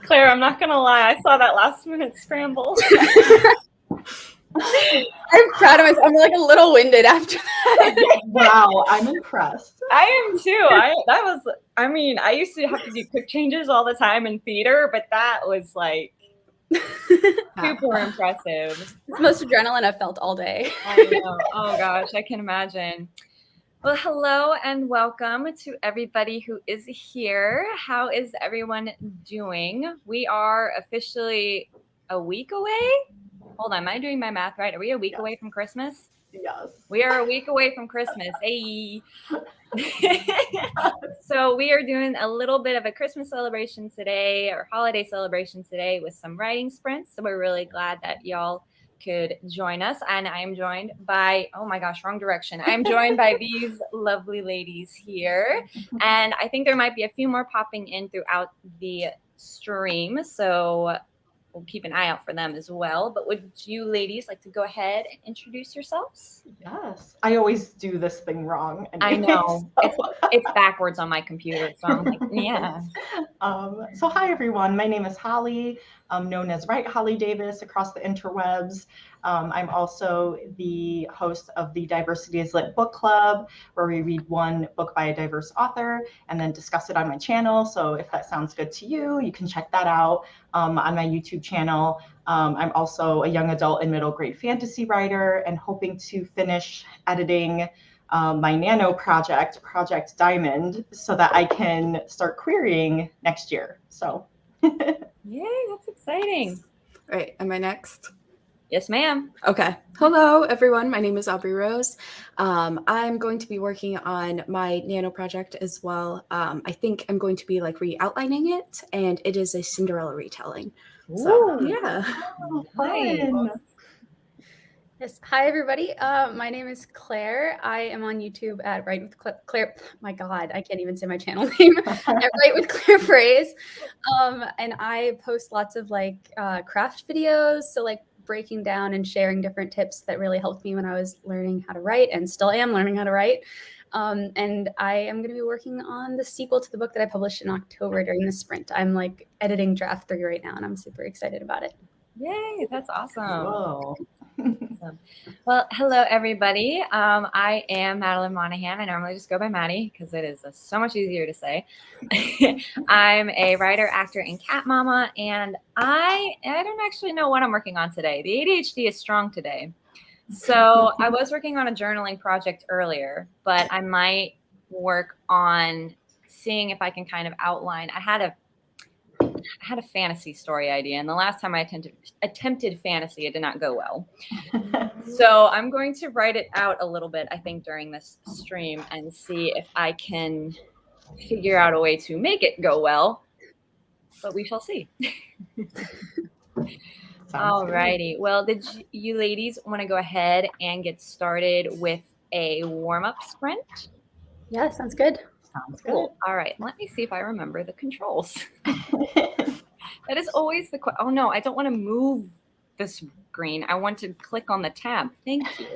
Claire, I'm not gonna lie, I saw that last minute scramble. I'm proud of myself. I'm like a little winded after that. Wow, I'm impressed. I am too. I used to have to do quick changes all the time in theater, but that was like super impressive. It's the most adrenaline I've felt all day. I know. Oh gosh, I can imagine. Well, hello and welcome to everybody who is here. How is everyone doing? We are officially a week away. Hold on, am I doing my math right? Are we a week away from Christmas? Yes. We are a week away from Christmas. Hey. So we are doing a little bit of a Christmas celebration today, or holiday celebration today, with some writing sprints. So we're really glad that y'all could join us. And I am joined by, oh my gosh, wrong direction. I'm joined by these lovely ladies here. And I think there might be a few more popping in throughout the stream. So we'll keep an eye out for them as well. But would you ladies like to go ahead and introduce yourselves? Yes. I always do this thing wrong. I know. It's backwards on my computer. So I'm like, yeah. So hi, everyone. My name is Holly. I'm known as Write Holly Davis across the interwebs. I'm also the host of the Diversity is Lit book club, where we read one book by a diverse author and then discuss it on my channel. So if that sounds good to you, you can check that out on my YouTube channel. I'm also a young adult and middle grade fantasy writer and hoping to finish editing my nano project, Project Diamond, so that I can start querying next year. So, Yay, that's exciting. All right, am I next? Yes, ma'am. Okay. Hello, everyone. My name is Aubrey Rose. I'm going to be working on my nano project as well. I think I'm going to be like re-outlining it, and it is a Cinderella retelling. So, yeah. Oh, fun. Yes. Hi, everybody. My name is Claire. I am on YouTube at Write with Claire. My God, I can't even say my channel name. At Write with Claire Phrase. And I post lots of like craft videos. So like breaking down and sharing different tips that really helped me when I was learning how to write and still am learning how to write. And I am going to be working on the sequel to the book that I published in October during the sprint. I'm like editing draft 3 right now, and I'm super excited about it. Yay, that's awesome. Whoa. Awesome. Well, hello, everybody. I am Madeline Monahan. I normally just go by Maddie because it is so much easier to say. I'm a writer, actor, and cat mama, and I don't actually know what I'm working on today. The ADHD is strong today. So I was working on a journaling project earlier, but I might work on seeing if I can kind of outline. I had a fantasy story idea, and the last time I attempted fantasy, it did not go well. So I'm going to write it out a little bit, I think, during this stream and see if I can figure out a way to make it go well. But we shall see. All righty. Well, did you ladies want to go ahead and get started with a warm-up sprint? Yeah, sounds good. Sounds Cool. All right. Let me see if I remember the controls. That is always the question. Oh, no, I don't want to move the screen. I want to click on the tab. Thank you.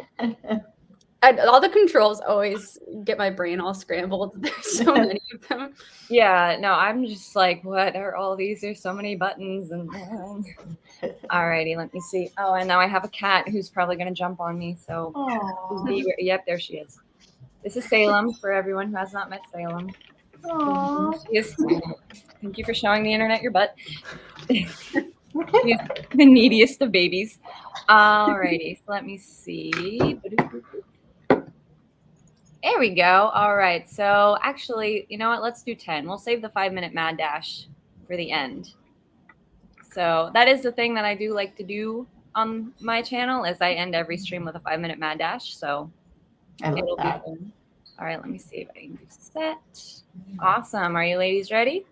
All the controls always get my brain all scrambled. There's so many of them. Yeah, no, I'm just like, what are all these? There's so many buttons. And all righty, let me see. Oh, and now I have a cat who's probably going to jump on me. So, yep, there she is. This is Salem, for everyone who has not met Salem. Yes. Thank you for showing the internet your butt. She's the neediest of babies. All righty, so let me see. There we go. All right. So actually, you know what? Let's do 10. We'll save the 5-minute mad dash for the end. So that is the thing that I do like to do on my channel is I end every stream with a 5-minute mad dash. So it'll be fun. All right. Let me see if I can do set. Awesome. Are you ladies ready?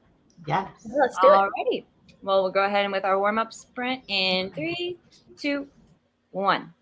Yes. Let's do it. All righty. Well, we'll go ahead and with our warm-up sprint in 3, 2, 1.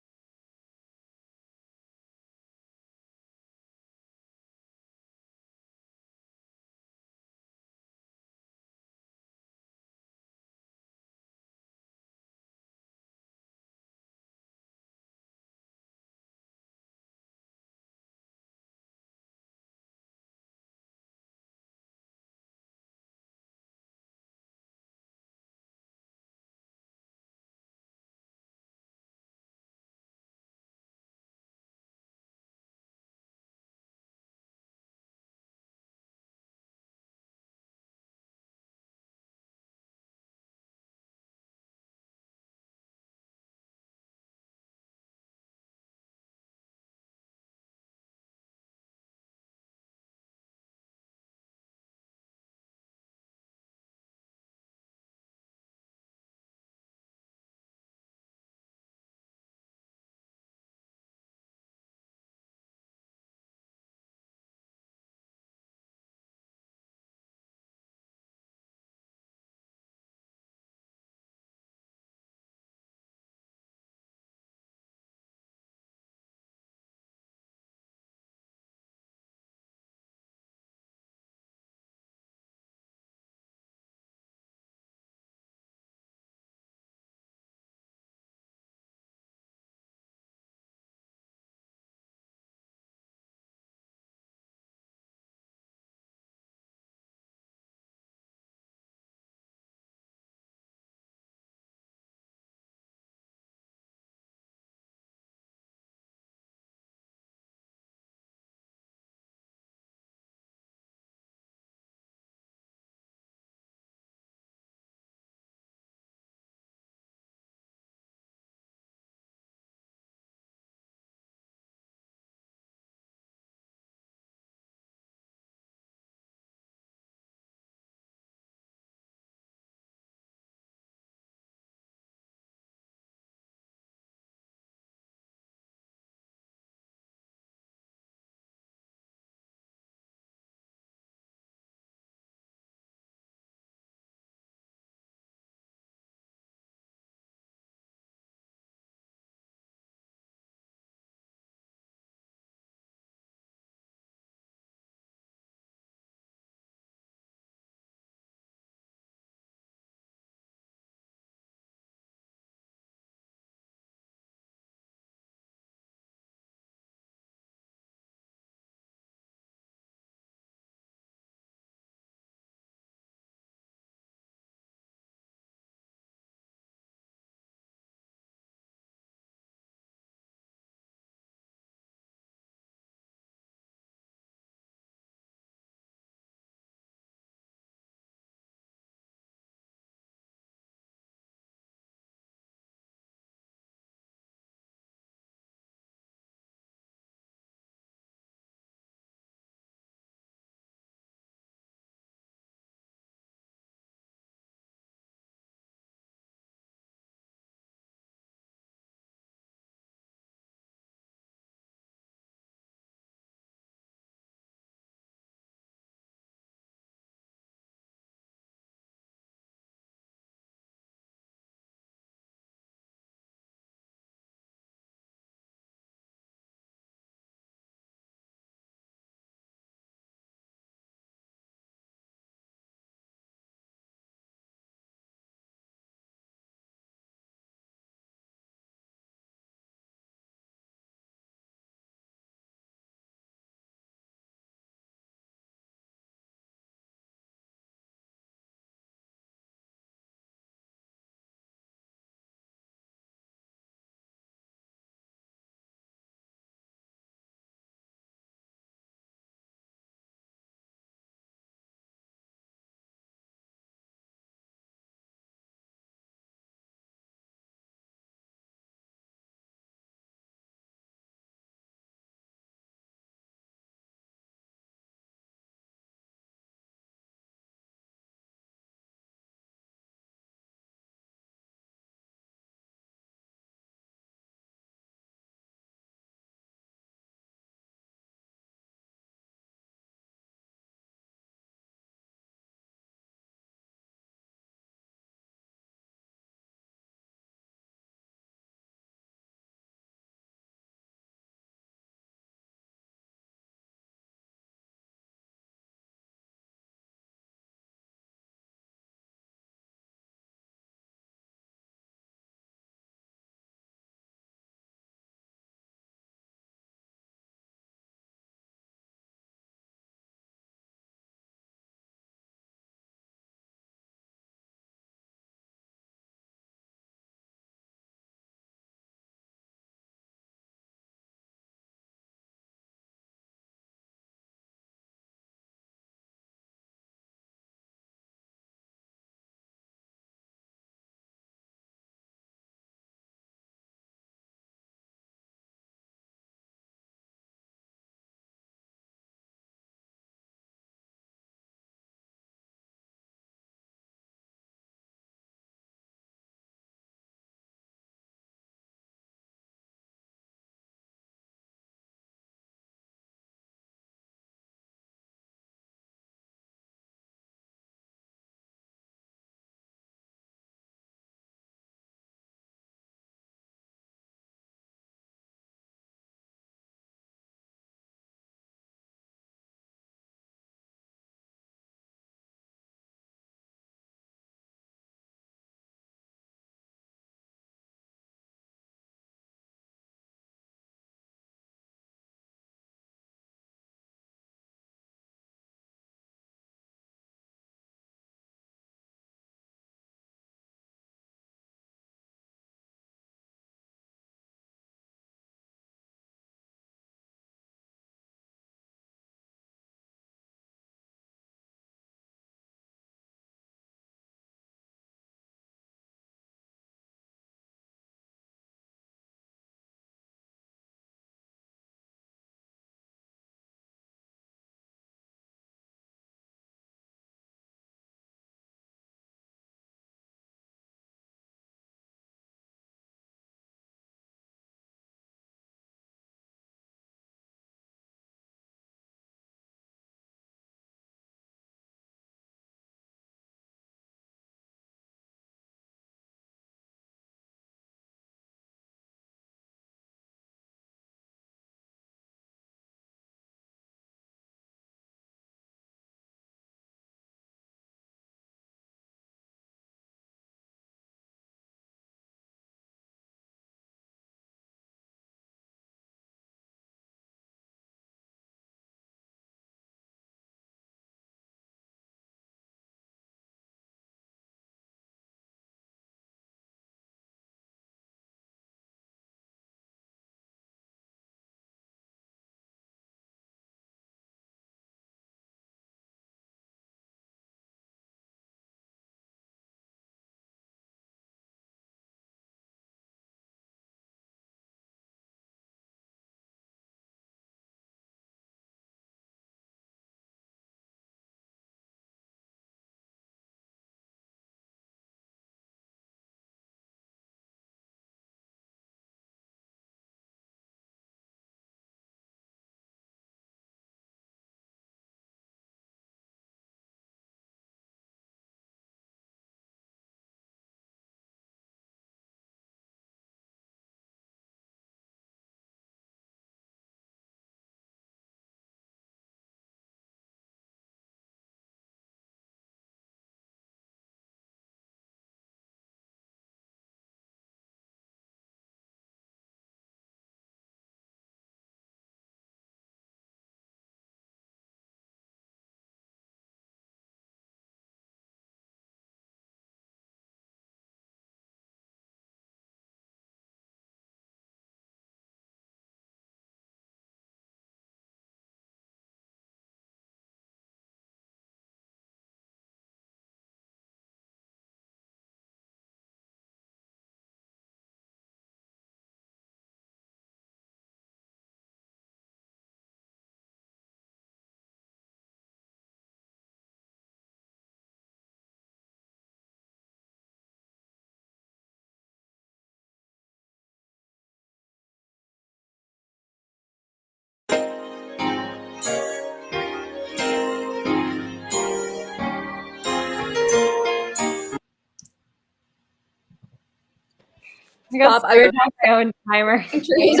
I got Stop. scared by my own timer. Trees.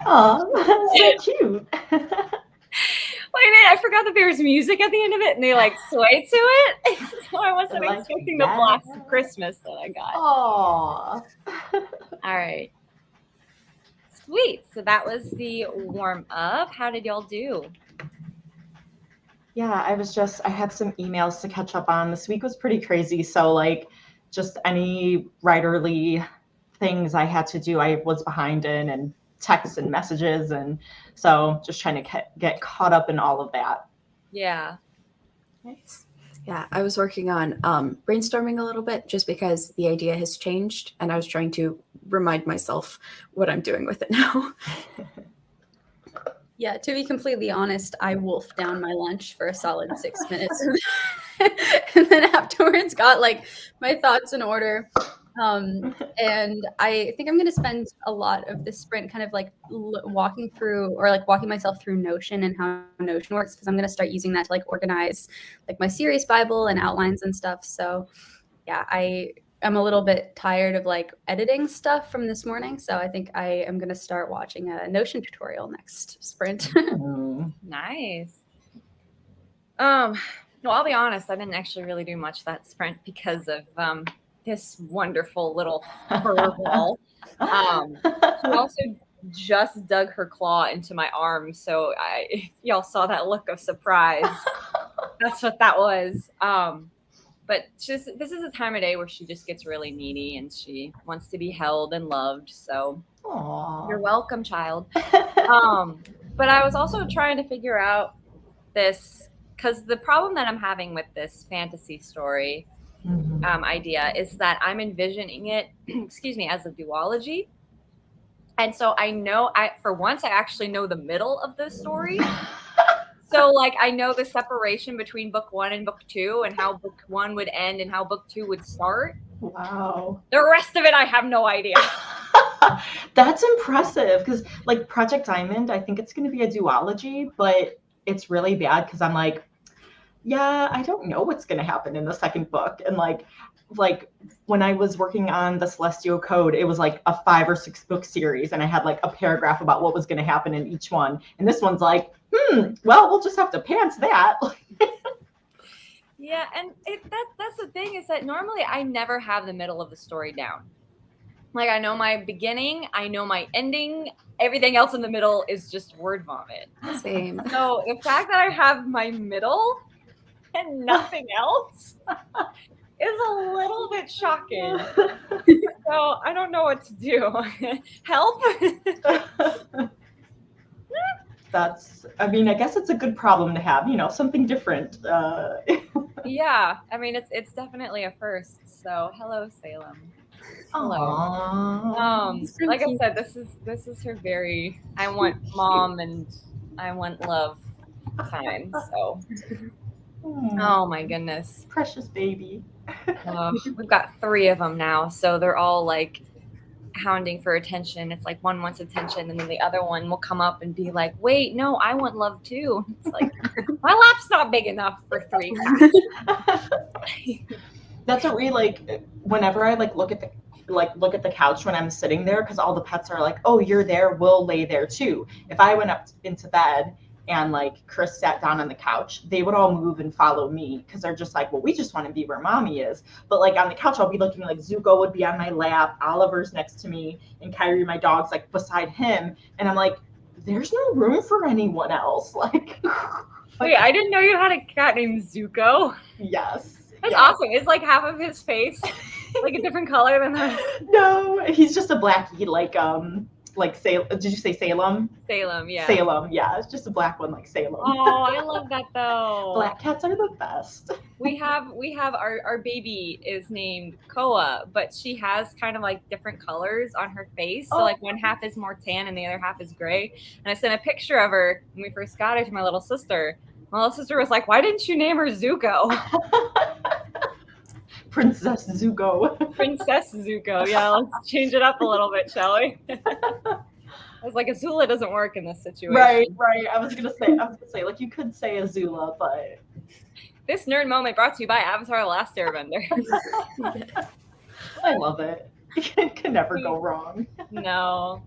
Oh, so cute. Wait a minute, I forgot that there was music at the end of it and they like sway to it. So I wasn't Like expecting that. the blast of Christmas that I got. Aw. All right. Sweet. So that was the warm up. How did y'all do? Yeah, I had some emails to catch up on. This week was pretty crazy. So like just any writerly things I had to do, I was behind in, and texts and messages. And so just trying to get caught up in all of that. Yeah. Nice. Yeah, I was working on brainstorming a little bit just because the idea has changed and I was trying to remind myself what I'm doing with it now. Yeah, to be completely honest, I wolfed down my lunch for a solid 6 minutes. And then afterwards got like my thoughts in order. And I think I'm going to spend a lot of this sprint kind of like walking myself through Notion and how Notion works, because I'm going to start using that to like organize like my series Bible and outlines and stuff. So yeah, I'm a little bit tired of like editing stuff from this morning. So I think I am going to start watching a Notion tutorial next sprint. Nice. Well, I'll be honest, I didn't actually really do much that sprint because of this wonderful little fur ball. She also just dug her claw into my arm. So if y'all saw that look of surprise, that's what that was. But this is a time of day where she just gets really needy and she wants to be held and loved. So Aww. You're welcome, child. But I was also trying to figure out this, because the problem that I'm having with this fantasy story idea is that I'm envisioning it, excuse me, as a duology. And so I know, for once, I actually know the middle of the story. So, like, I know the separation between book 1 and book 2 and how book 1 would end and how book 2 would start. Wow. The rest of it, I have no idea. That's impressive, because, like, Project Diamond, I think it's going to be a duology, but it's really bad because I'm like, yeah, I don't know what's going to happen in the second book. And, like when I was working on the Celestial Code, it was like a 5 or 6 book series, and I had like a paragraph about what was going to happen in each one. And this one's like, well, we'll just have to pants that. Yeah, and that's the thing, is that normally I never have the middle of the story down. Like, I know my beginning, I know my ending, everything else in the middle is just word vomit. Same. So the fact that I have my middle and nothing else is a little bit shocking. So I don't know what to do. Help? I mean, I guess it's a good problem to have, something different. Yeah, I mean, it's definitely a first. So hello, Salem. Hello. Like I said, this is her very, I want mom and I want love time. So oh my goodness. Precious baby. We've got 3 of them now, so they're all like hounding for attention. It's like one wants attention and then the other one will come up and be like, wait, no, I want love too. It's like, my lap's not big enough for 3 cats. That's what we like whenever I look at the couch when I'm sitting there, because all the pets are like, oh, you're there, we'll lay there too. If I went up into bed and like Chris sat down on the couch, they would all move and follow me, because they're just like, well, we just want to be where mommy is. But like on the couch, I'll be looking, like Zuko would be on my lap, Oliver's next to me, and Kyrie, my dog's like beside him. And I'm like, there's no room for anyone else. Like, wait, I didn't know you had a cat named Zuko. Yes. That's awesome. It's like half of his face, like a different color than that. No, he's just a blackie, like Salem. Did you say Salem? Salem, yeah. Salem, yeah. It's just a black one, like Salem. Oh, I love that though. Black cats are the best. We have our baby is named Koa, but she has kind of like different colors on her face. So like one half is more tan and the other half is gray. And I sent a picture of her when we first got her to my little sister. My little sister was like, why didn't you name her Zuko? Princess Zuko. Princess Zuko. Yeah, let's change it up a little bit, shall we? I was like, Azula doesn't work in this situation. Right. I was gonna say, like, you could say Azula, but this nerd moment brought to you by Avatar: The Last Airbender. I love it. It can never go wrong. No.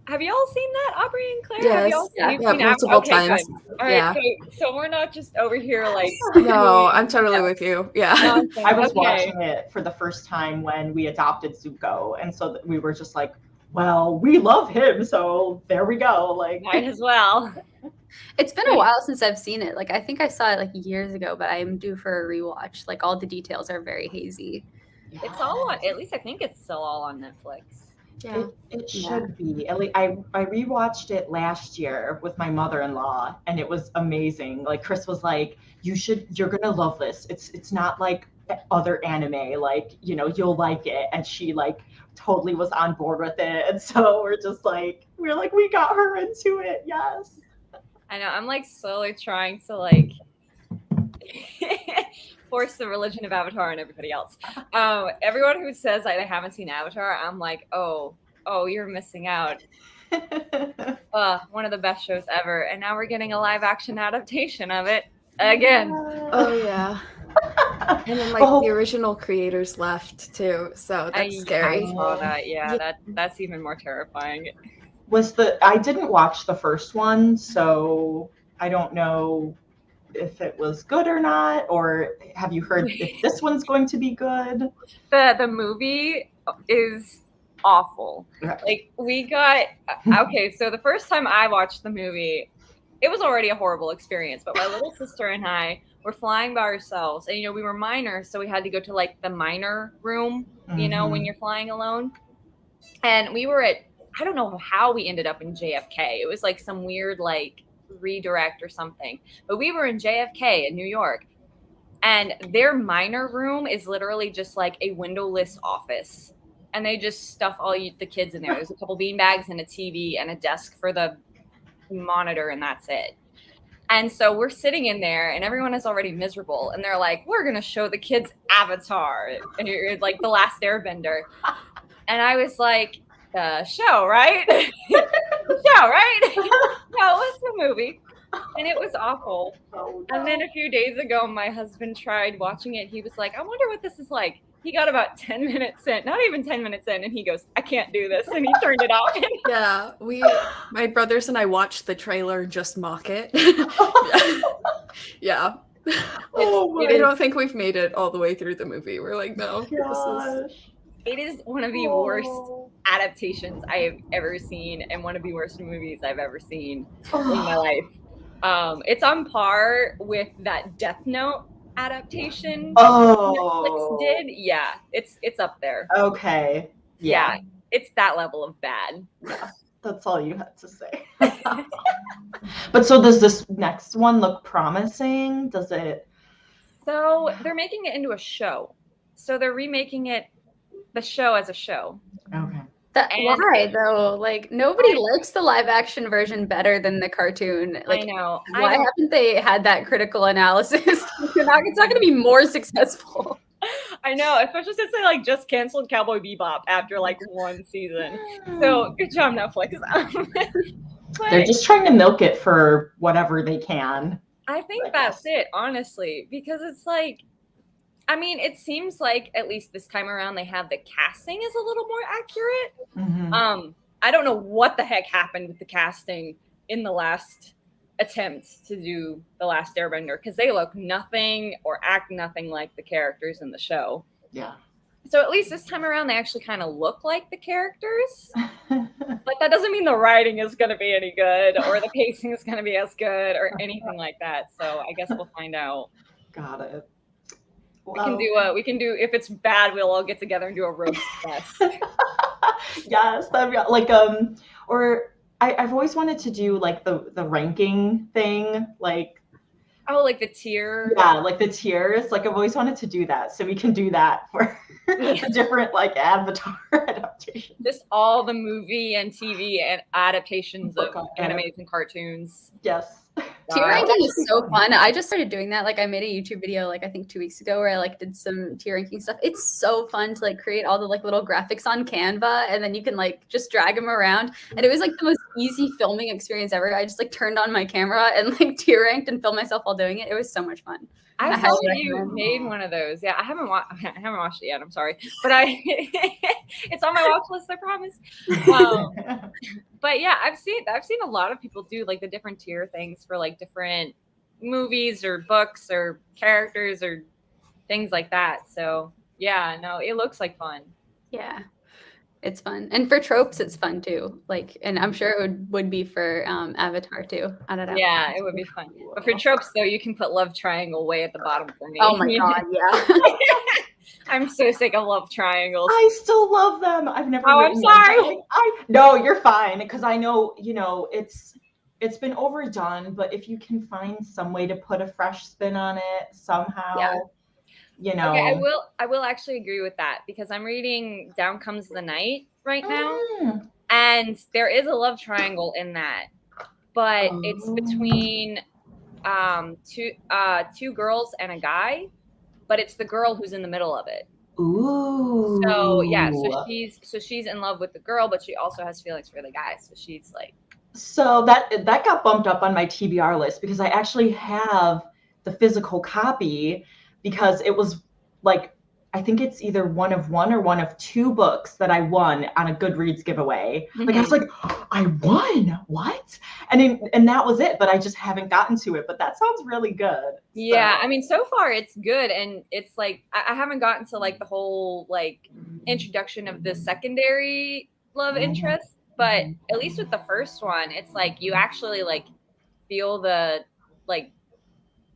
Have you all seen that, Aubrey and Claire? Yes. Have you all Yeah. you've Yeah, seen multiple Okay, times. good. All right, Yeah. so we're not just over here like No, I'm totally Yeah. with you. Yeah. nonsense. I was Okay. watching it for the first time when we adopted Zuko, and so we were just like, well, we love him, so there we go. Like, Might as well. It's been a while since I've seen it. Like I think I saw it like years ago, but I am due for a rewatch. Like all the details are very hazy. It's all on, at least I think it's still all on Netflix. Yeah. It Yeah. should be. At least I rewatched it last year with my mother-in-law, and it was amazing. Like Chris was like, you're gonna love this. It's not like other anime, like, you know, you'll like it. And she like totally was on board with it. And so we're like, we got her into it. Yes. I know. I'm like slowly trying to like force the religion of Avatar on everybody else. Everyone who says they haven't seen Avatar, I'm like, oh, you're missing out. One of the best shows ever, and now we're getting a live action adaptation of it again. Oh yeah. And then like the original creators left too, so that's scary. I saw that. Yeah, that's even more terrifying. I didn't watch the first one, so I don't know if it was good or not, or have you heard if this one's going to be good? The movie is awful. Like we got okay, so the first time I watched the movie, it was already a horrible experience, but my little sister and I were flying by ourselves, and you know, we were minors, so we had to go to like the minor room, you know, when you're flying alone. And we were at, I don't know how we ended up in JFK. It was like some weird like redirect or something, but we were in JFK in New York, and their minor room is literally just like a windowless office, and they just stuff all the kids in there. There's a couple beanbags and a TV and a desk for the monitor, and that's it. And so we're sitting in there, and everyone is already miserable, and they're like, we're gonna show the kids Avatar, and you're like The Last Airbender. And I was like, the show, right? The show, right? No, it was the movie. And it was awful. Oh, no. And then a few days ago, my husband tried watching it. He was like, I wonder what this is like. He got about 10 minutes in, not even 10 minutes in, and he goes, I can't do this. And he turned it off. Yeah, my brothers and I watched the trailer and just mock it. Yeah. I don't think we've made it all the way through the movie. We're like, no. It is one of the worst adaptations I have ever seen, and one of the worst movies I've ever seen in my life. It's on par with that Death Note adaptation Netflix did. Yeah, it's up there. Okay. Yeah, it's that level of bad. Yeah, that's all you had to say. But so does this next one look promising? Does it? So they're making it into a show. So they're remaking the show as a show. Okay. Why though? Like nobody likes the live action version better than the cartoon. Like I know. Why haven't they had that critical analysis? It's not going to be more successful. I know, especially since they like just canceled Cowboy Bebop after like one season. So good job, Netflix. They're just trying to milk it for whatever they can. I think that's it, honestly, because it's like, I mean, it seems like at least this time around they have the casting is a little more accurate. Mm-hmm. I don't know what the heck happened with the casting in the last attempt to do The Last Airbender, because they look nothing or act nothing like the characters in the show. Yeah. So at least this time around, they actually kind of look like the characters. But that doesn't mean the writing is going to be any good, or the pacing is going to be as good, or anything like that. So I guess we'll find out. Got it. Well, we can do if it's bad, we'll all get together and do a roast fest. Yes, that'd be like or I've always wanted to do like the ranking thing, like like the tier. Yeah, like the tiers. Like I've always wanted to do that, so we can do that for the different like Avatar adaptations. Just all the movie and TV and adaptations of animes and cartoons. Yes. Tier God. ranking is so fun. I just started doing that. Like I made a YouTube video like I think 2 weeks ago where I like did some tier ranking stuff. It's so fun to like create all the like little graphics on Canva and then you can like just drag them around. And it was like the most easy filming experience ever. I just like turned on my camera and like tier ranked and filmed myself while doing it. It was so much fun. I I saw highly that you recommend. made one of those. Yeah, I haven't watched it yet. I'm sorry, but it's on my watch list. I promise. But yeah, I've seen a lot of people do like the different tier things for like different movies or books or characters or things like that. So yeah, no, it looks like fun. Yeah. It's fun. And for tropes, it's fun too. Like, and I'm sure it would be for Avatar too. Yeah, it would be fun. But for tropes though, you can put love triangle way at the bottom for me. Oh my God, yeah. I'm so sick of love triangles. I still love them. I've never. Oh, I'm sorry. No, you're fine because I know it's been overdone. But if you can find some way to put a fresh spin on it somehow, Okay, I will actually agree with that because I'm reading Down Comes the Night right now, and there is a love triangle in that, but it's between two girls and a guy, but it's the girl who's in the middle of it. Ooh. So yeah, so she's in love with the girl, but she also has feelings for the guy. So she's like. So that got bumped up on my TBR list because I actually have the physical copy because it was like I think it's either one of one or one of two books that I won on a Goodreads giveaway. Like I was like, I won, what? And that was it, but I just haven't gotten to it. But that sounds really good. Yeah, I mean, so far it's good, and it's like I haven't gotten to like the whole like introduction of the secondary love interest, but at least with the first one, it's like you actually like feel the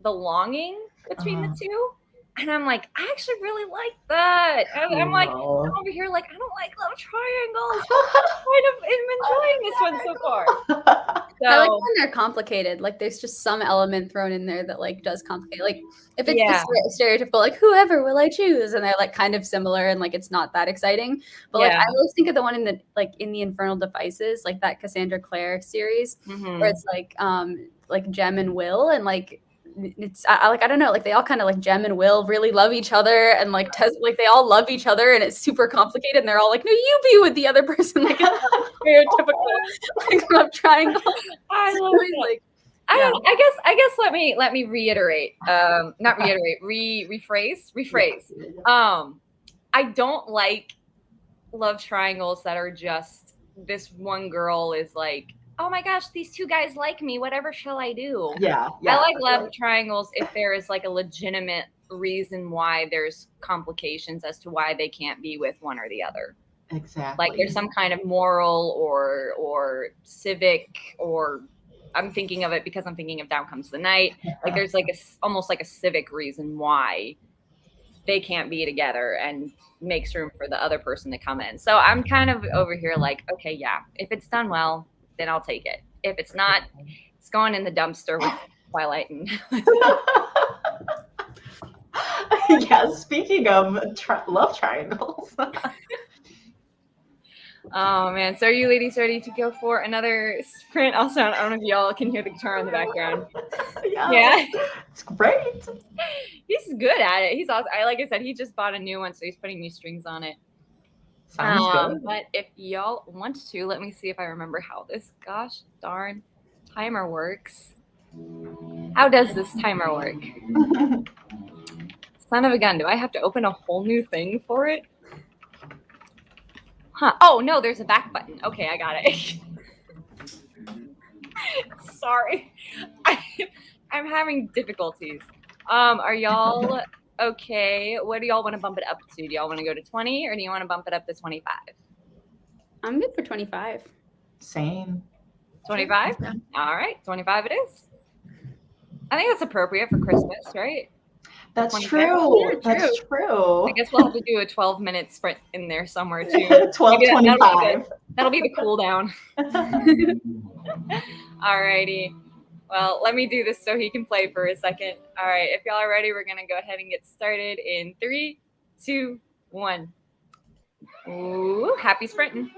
longing between the two. And I'm like, I actually really like that. And I'm like, I'm over here like, I don't like love triangles. I'm kind of enjoying this one so far. So, I like when they're complicated. Like there's just some element thrown in there that like does complicate. Like if it's the stereotypical, like whoever will I choose, and they're like kind of similar and like it's not that exciting. But like I always think of the one in the Infernal Devices, like that Cassandra Clare series, where it's like Jem and Will, and like it's I don't know, like they all kind of like Jem and Will really love each other, and like like they all love each other, and it's super complicated, and they're all like, no, you be with the other person, like it's not stereotypical like love triangle. I love it. Like, I guess let me reiterate, not reiterate, rephrase. I don't like love triangles that are just this one girl is like, oh my gosh, these two guys like me. Whatever shall I do? Yeah. I like love triangles if there is like a legitimate reason why there's complications as to why they can't be with one or the other. Exactly. Like there's some kind of moral or civic, or I'm thinking of it because I'm thinking of Down Comes the Night. Like there's like almost like a civic reason why they can't be together and makes room for the other person to come in. So I'm kind of over here like, okay, yeah, if it's done well, then I'll take it. If it's not, it's going in the dumpster with Twilight and yeah, speaking of love triangles. Oh man, so are you ladies ready to go for another sprint? Also, I don't know if y'all can hear the guitar in the background. Yeah. It's great. He's good at it. He's awesome. Like I said, he just bought a new one, so he's putting new strings on it. Sounds good. But if y'all want to, let me see if I remember how this gosh darn timer works. How does this timer work? Son of a gun, do I have to open a whole new thing for it? Huh. Oh, no, there's a back button. Okay, I got it. Sorry. I'm having difficulties. Are y'all okay? What do y'all want to bump it up to? Do y'all want to go to 20 or do you want to bump it up to 25? I'm good for 25. Same. 25? Yeah. All right, 25 it is. I think that's appropriate for Christmas, right? That's true. Yeah, that's true. I guess we'll have to do a 12-minute sprint in there somewhere too. 12:25. That'll be the cool down. All righty. Well, let me do this so he can play for a second. All right, if y'all are ready, we're gonna go ahead and get started in 3, 2, 1. Ooh, happy sprinting.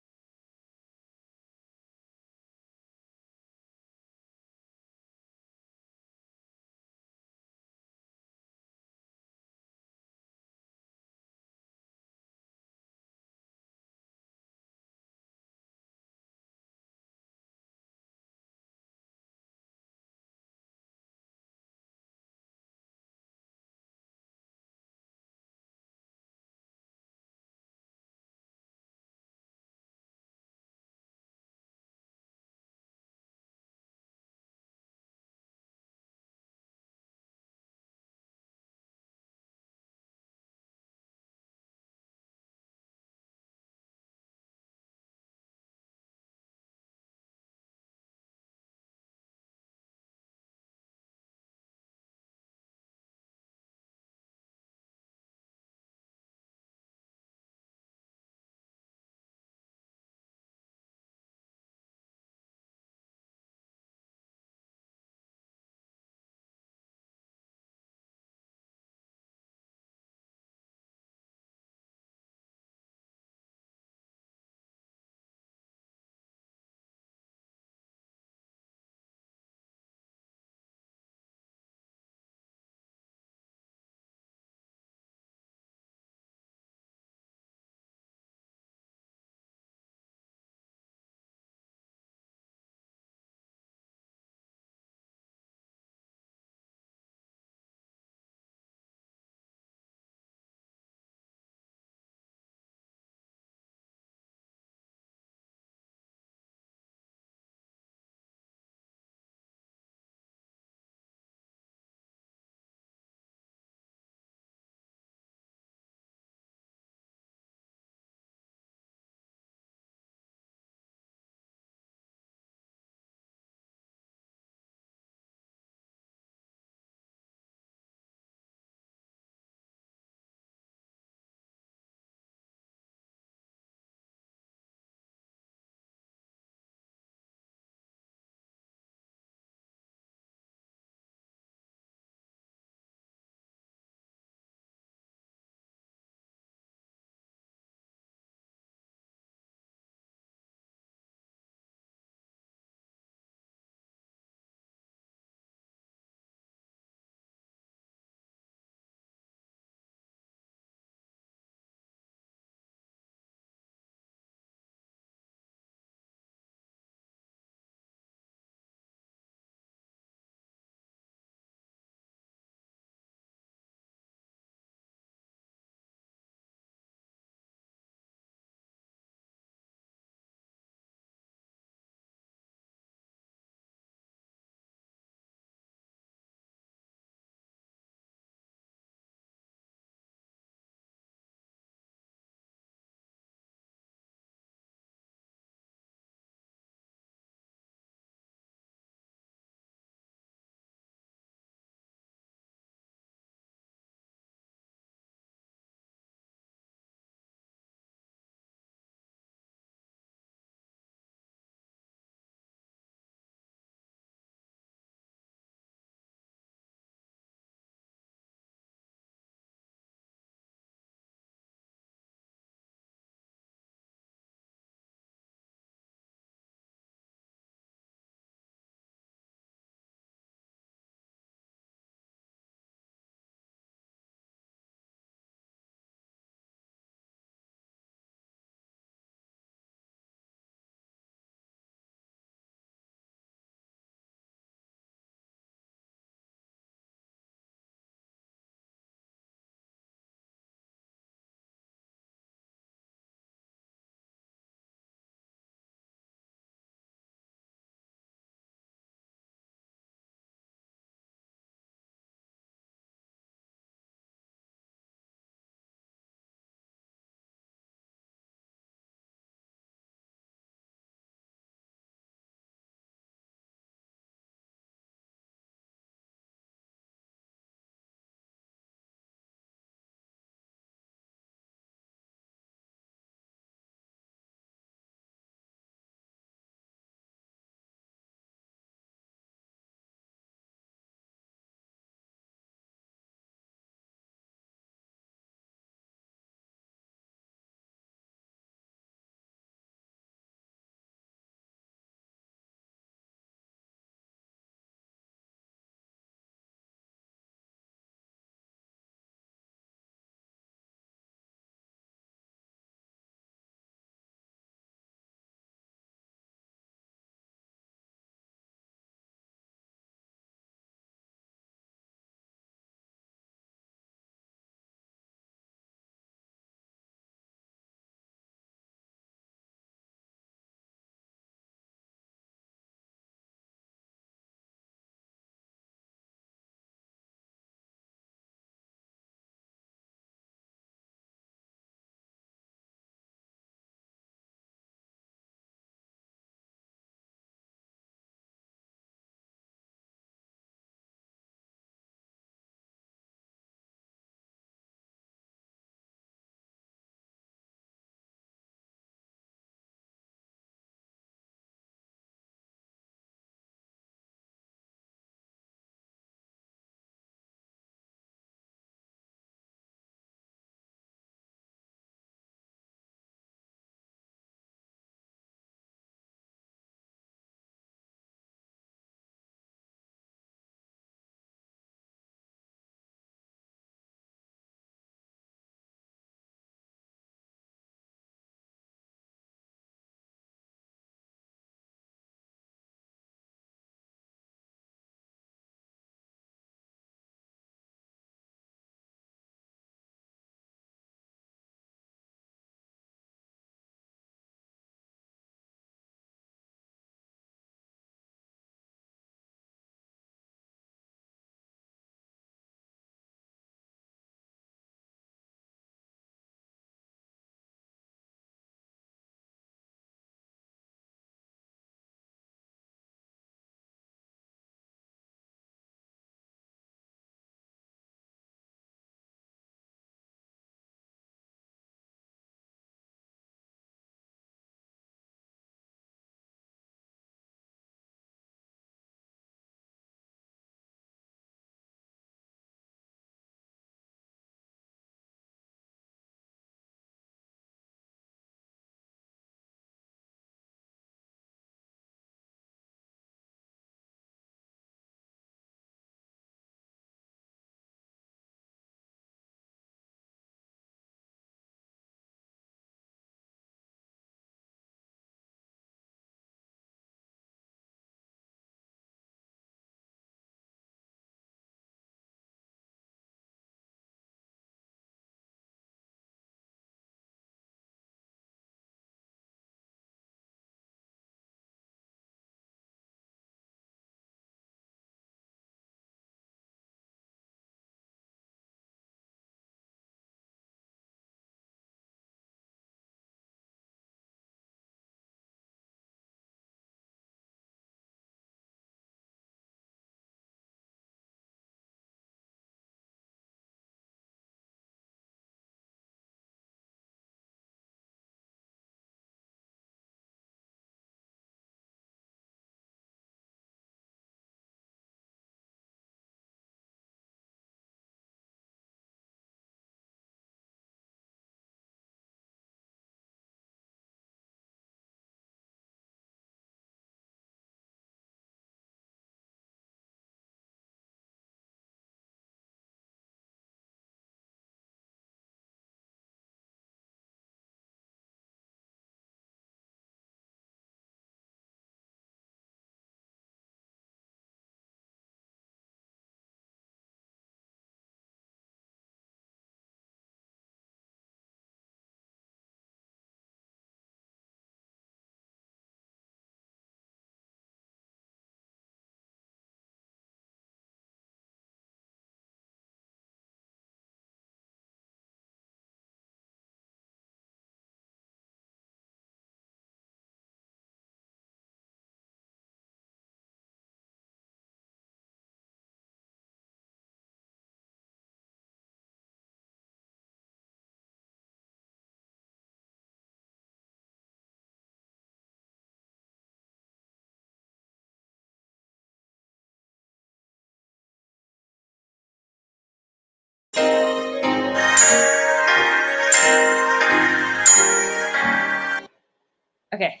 Okay.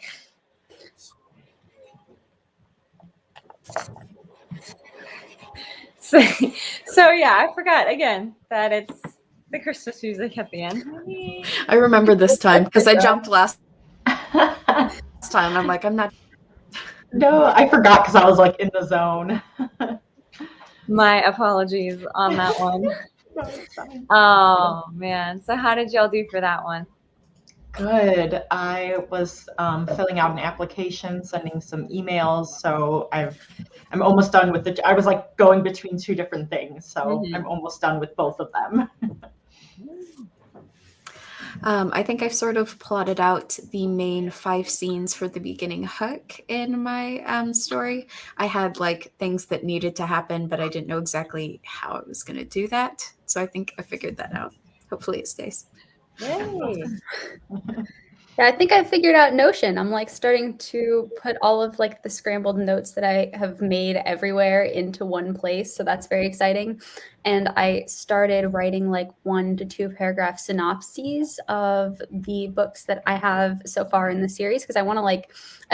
So yeah, I forgot again that it's the Christmas music at the end. I remember this time because I jumped last time. I'm like, I'm not. No, I forgot because I was like in the zone. My apologies on that one. No, it's fine. Oh man. So how did y'all do for that one? Good. I was filling out an application, sending some emails, so I'm almost done with I was like going between two different things, so I'm almost done with both of them. I think I've sort of plotted out the main 5 scenes for the beginning hook in my story. I had like things that needed to happen, but I didn't know exactly how I was going to do that. So I think I figured that out. Hopefully it stays. Yay. Yeah, I think I figured out Notion. I'm like starting to put all of like the scrambled notes that I have made everywhere into one place. So that's very exciting. And I started writing like 1 to 2 paragraph synopses of the books that I have so far in the series because I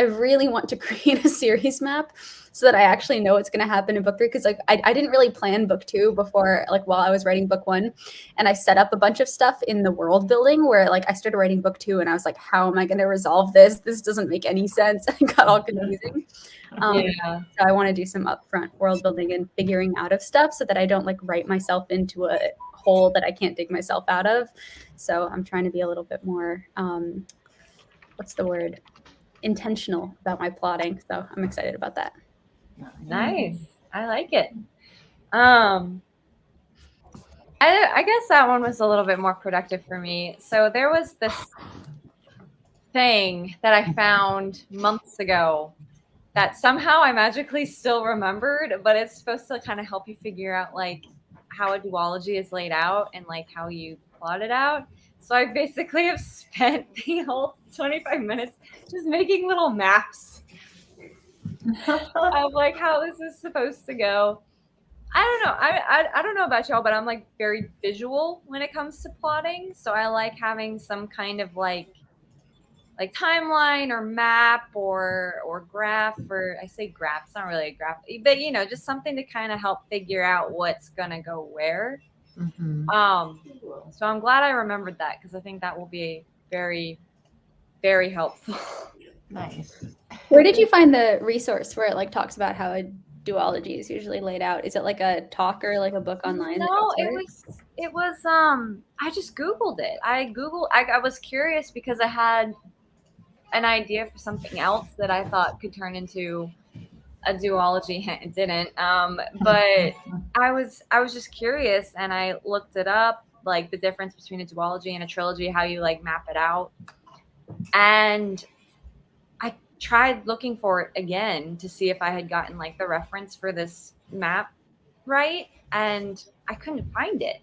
really want to create a series map so that I actually know what's going to happen in book 3 because like I didn't really plan book 2 before like while I was writing book 1, and I set up a bunch of stuff in the world building where like I started writing book 2 and I was like, how am I going to resolve this? This doesn't make any sense. It got all confusing. Yeah. So I want to do some upfront world building and figuring out of stuff so that I don't like write myself into a hole that I can't dig myself out of. So I'm trying to be a little bit more, what's the word? Intentional about my plotting. So I'm excited about that. Nice. I like it. I guess that one was a little bit more productive for me. So there was this thing that I found months ago that somehow I magically still remembered, but it's supposed to kind of help you figure out like how a duology is laid out and like how you plot it out. So I basically have spent the whole 25 minutes just making little maps of like how this is supposed to go. I don't know. I don't know about y'all, but I'm like very visual when it comes to plotting. So I like having some kind of like timeline or map or graph, or I say graph, it's not really a graph, but you know, just something to kind of help figure out what's gonna go where. So I'm glad I remembered that because I think that will be very, very helpful. Nice. Where did you find the resource where it like talks about how a duology is usually laid out? Is it like a talk or like a book online? No, it was I just Googled it. I was curious because I had an idea for something else that I thought could turn into a duology. It didn't. But I was just curious and I looked it up, like the difference between a duology and a trilogy, how you like map it out. And I tried looking for it again to see if I had gotten like the reference for this map right, and I couldn't find it.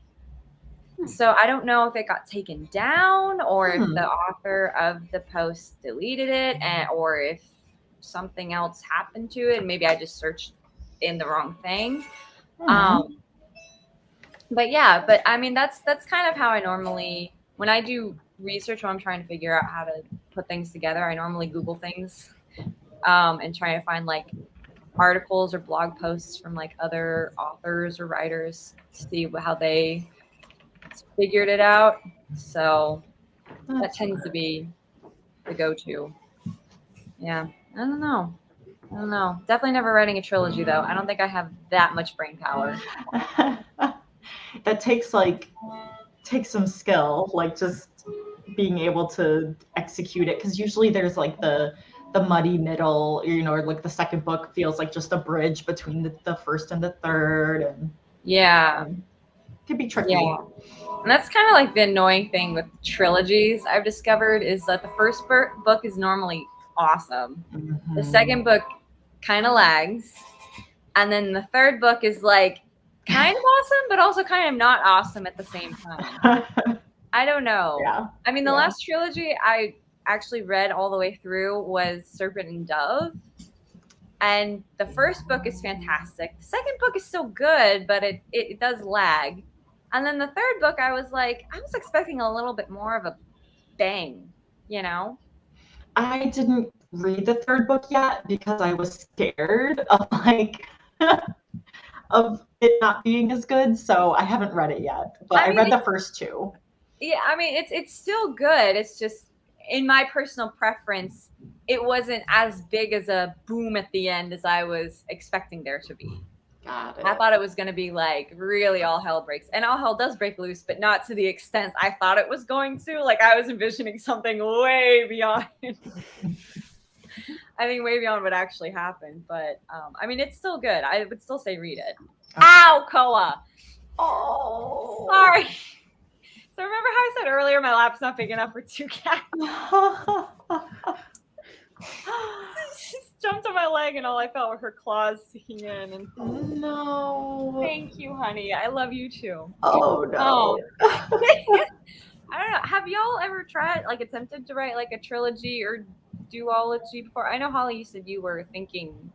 So I don't know if it got taken down or if the author of the post deleted it, or if something else happened to it. Maybe I just searched in the wrong thing. But yeah, but I mean, that's kind of how I normally, when I do research, when I'm trying to figure out how to put things together, I normally Google things and try to find like articles or blog posts from like other authors or writers to see how they figured it out. So that tends to be the go-to. Yeah, I don't know. Definitely never writing a trilogy though. I don't think I have that much brain power. That takes some skill, like just being able to execute it, because usually there's like the muddy middle, you know, or like the second book feels like just a bridge between the first and the third, and yeah, it can be tricky. Yeah. And that's kind of like the annoying thing with trilogies I've discovered is that the first book is normally awesome. The second book kind of lags. And then the third book is like kind of awesome, but also kind of not awesome at the same time. I don't know. Yeah. I mean, the last trilogy I actually read all the way through was Serpent and Dove. And the first book is fantastic. The second book is still good, but it does lag. And then the third book, I was expecting a little bit more of a bang, you know? I didn't read the third book yet because I was scared of of it not being as good, so I haven't read it yet. But I read the first two. Yeah, I mean it's still good. It's just in my personal preference, it wasn't as big as a boom at the end as I was expecting there to be. Got it. I thought it was going to be like really all hell breaks, and all hell does break loose, but not to the extent I thought it was going to. Like I was envisioning something way beyond. I think way beyond what actually happened, but I mean it's still good. I would still say read it. Okay. Ow, Koa. Oh, sorry. So remember how I said earlier my lap's not big enough for two cats? She just jumped on my leg and all I felt were her claws sinking in. And no. Thank you, honey. I love you too. Oh no. I don't know. Have y'all ever tried, like, attempted to write like a trilogy or duology before? I know, Holly, you said you were thinking.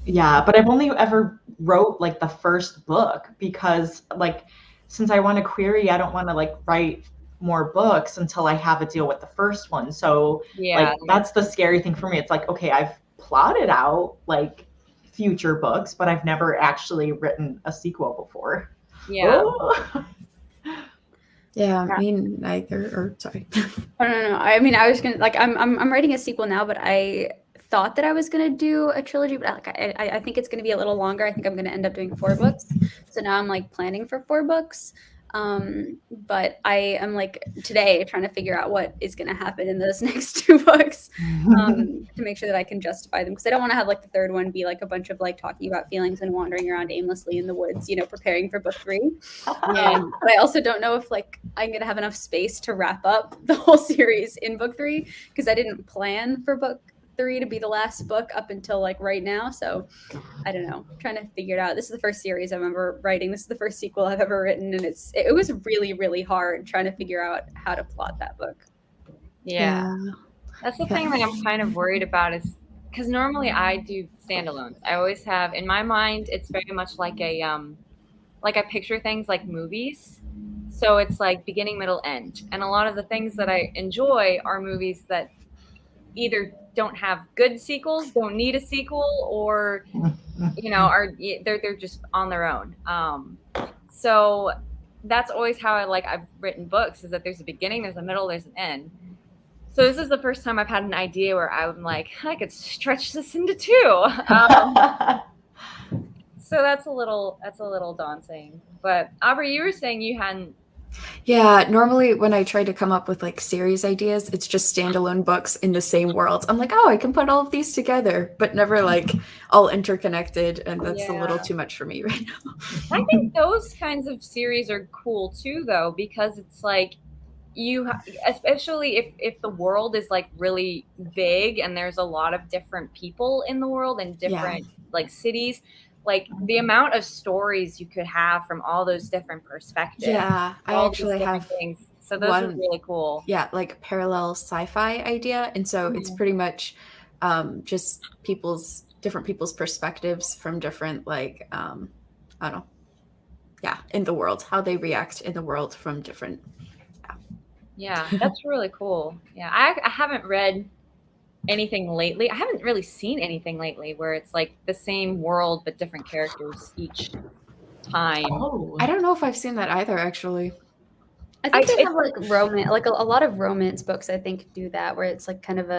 Yeah, but I've only ever wrote like the first book because, like, since I want to query, I don't want to like write more books until I have a deal with the first one. So yeah, like that's the scary thing for me. It's like, okay, I've plotted out like future books, but I've never actually written a sequel before. Yeah. Oh. Yeah, me neither. Or sorry. Oh, no. I mean, I was gonna like I'm writing a sequel now, but I thought that I was gonna do a trilogy, but I think it's gonna be a little longer. I think I'm gonna end up doing 4 books. So now I'm like planning for 4 books. But I am like today trying to figure out what is gonna happen in those next 2 books to make sure that I can justify them, because I don't want to have like the third one be like a bunch of like talking about feelings and wandering around aimlessly in the woods, preparing for book 3. But I also don't know if like I'm gonna have enough space to wrap up the whole series in book 3, because I didn't plan for book 3 to be the last book up until like right now. So I don't know, trying to figure it out. This is the first series I remember writing. This is the first sequel I've ever written, and it was really, really hard trying to figure out how to plot that book. Yeah. That's the thing that I'm kind of worried about, is because normally I do standalones. I always have in my mind, it's very much like I picture things like movies. So it's like beginning, middle, end. And a lot of the things that I enjoy are movies that either don't have good sequels, don't need a sequel, or they're just on their own. So that's always how I've written books, is that there's a beginning, there's a middle, there's an end. So this is the first time I've had an idea where I'm like, I could stretch this into 2. So that's a little daunting. But Aubrey, you were saying you hadn't. Yeah, normally when I try to come up with like series ideas, it's just standalone books in the same world. I'm like, oh, I can put all of these together, but never like all interconnected, and that's a little too much for me right now. I think those kinds of series are cool too, though, because it's like especially if the world is like really big and there's a lot of different people in the world and different like cities. Like the amount of stories you could have from all those different perspectives. Yeah, I actually have things. So those are really cool. Yeah, like parallel sci-fi idea. And so it's pretty much just different people's perspectives from different like, I don't know. Yeah, in the world, how they react in the world from different. Yeah, that's really cool. Yeah, I haven't read anything lately. I haven't really seen anything lately where it's like the same world but different characters each time. Oh. I don't know if I've seen that either, actually. I think they have like romance, like a lot of romance books, I think, do that, where it's like kind of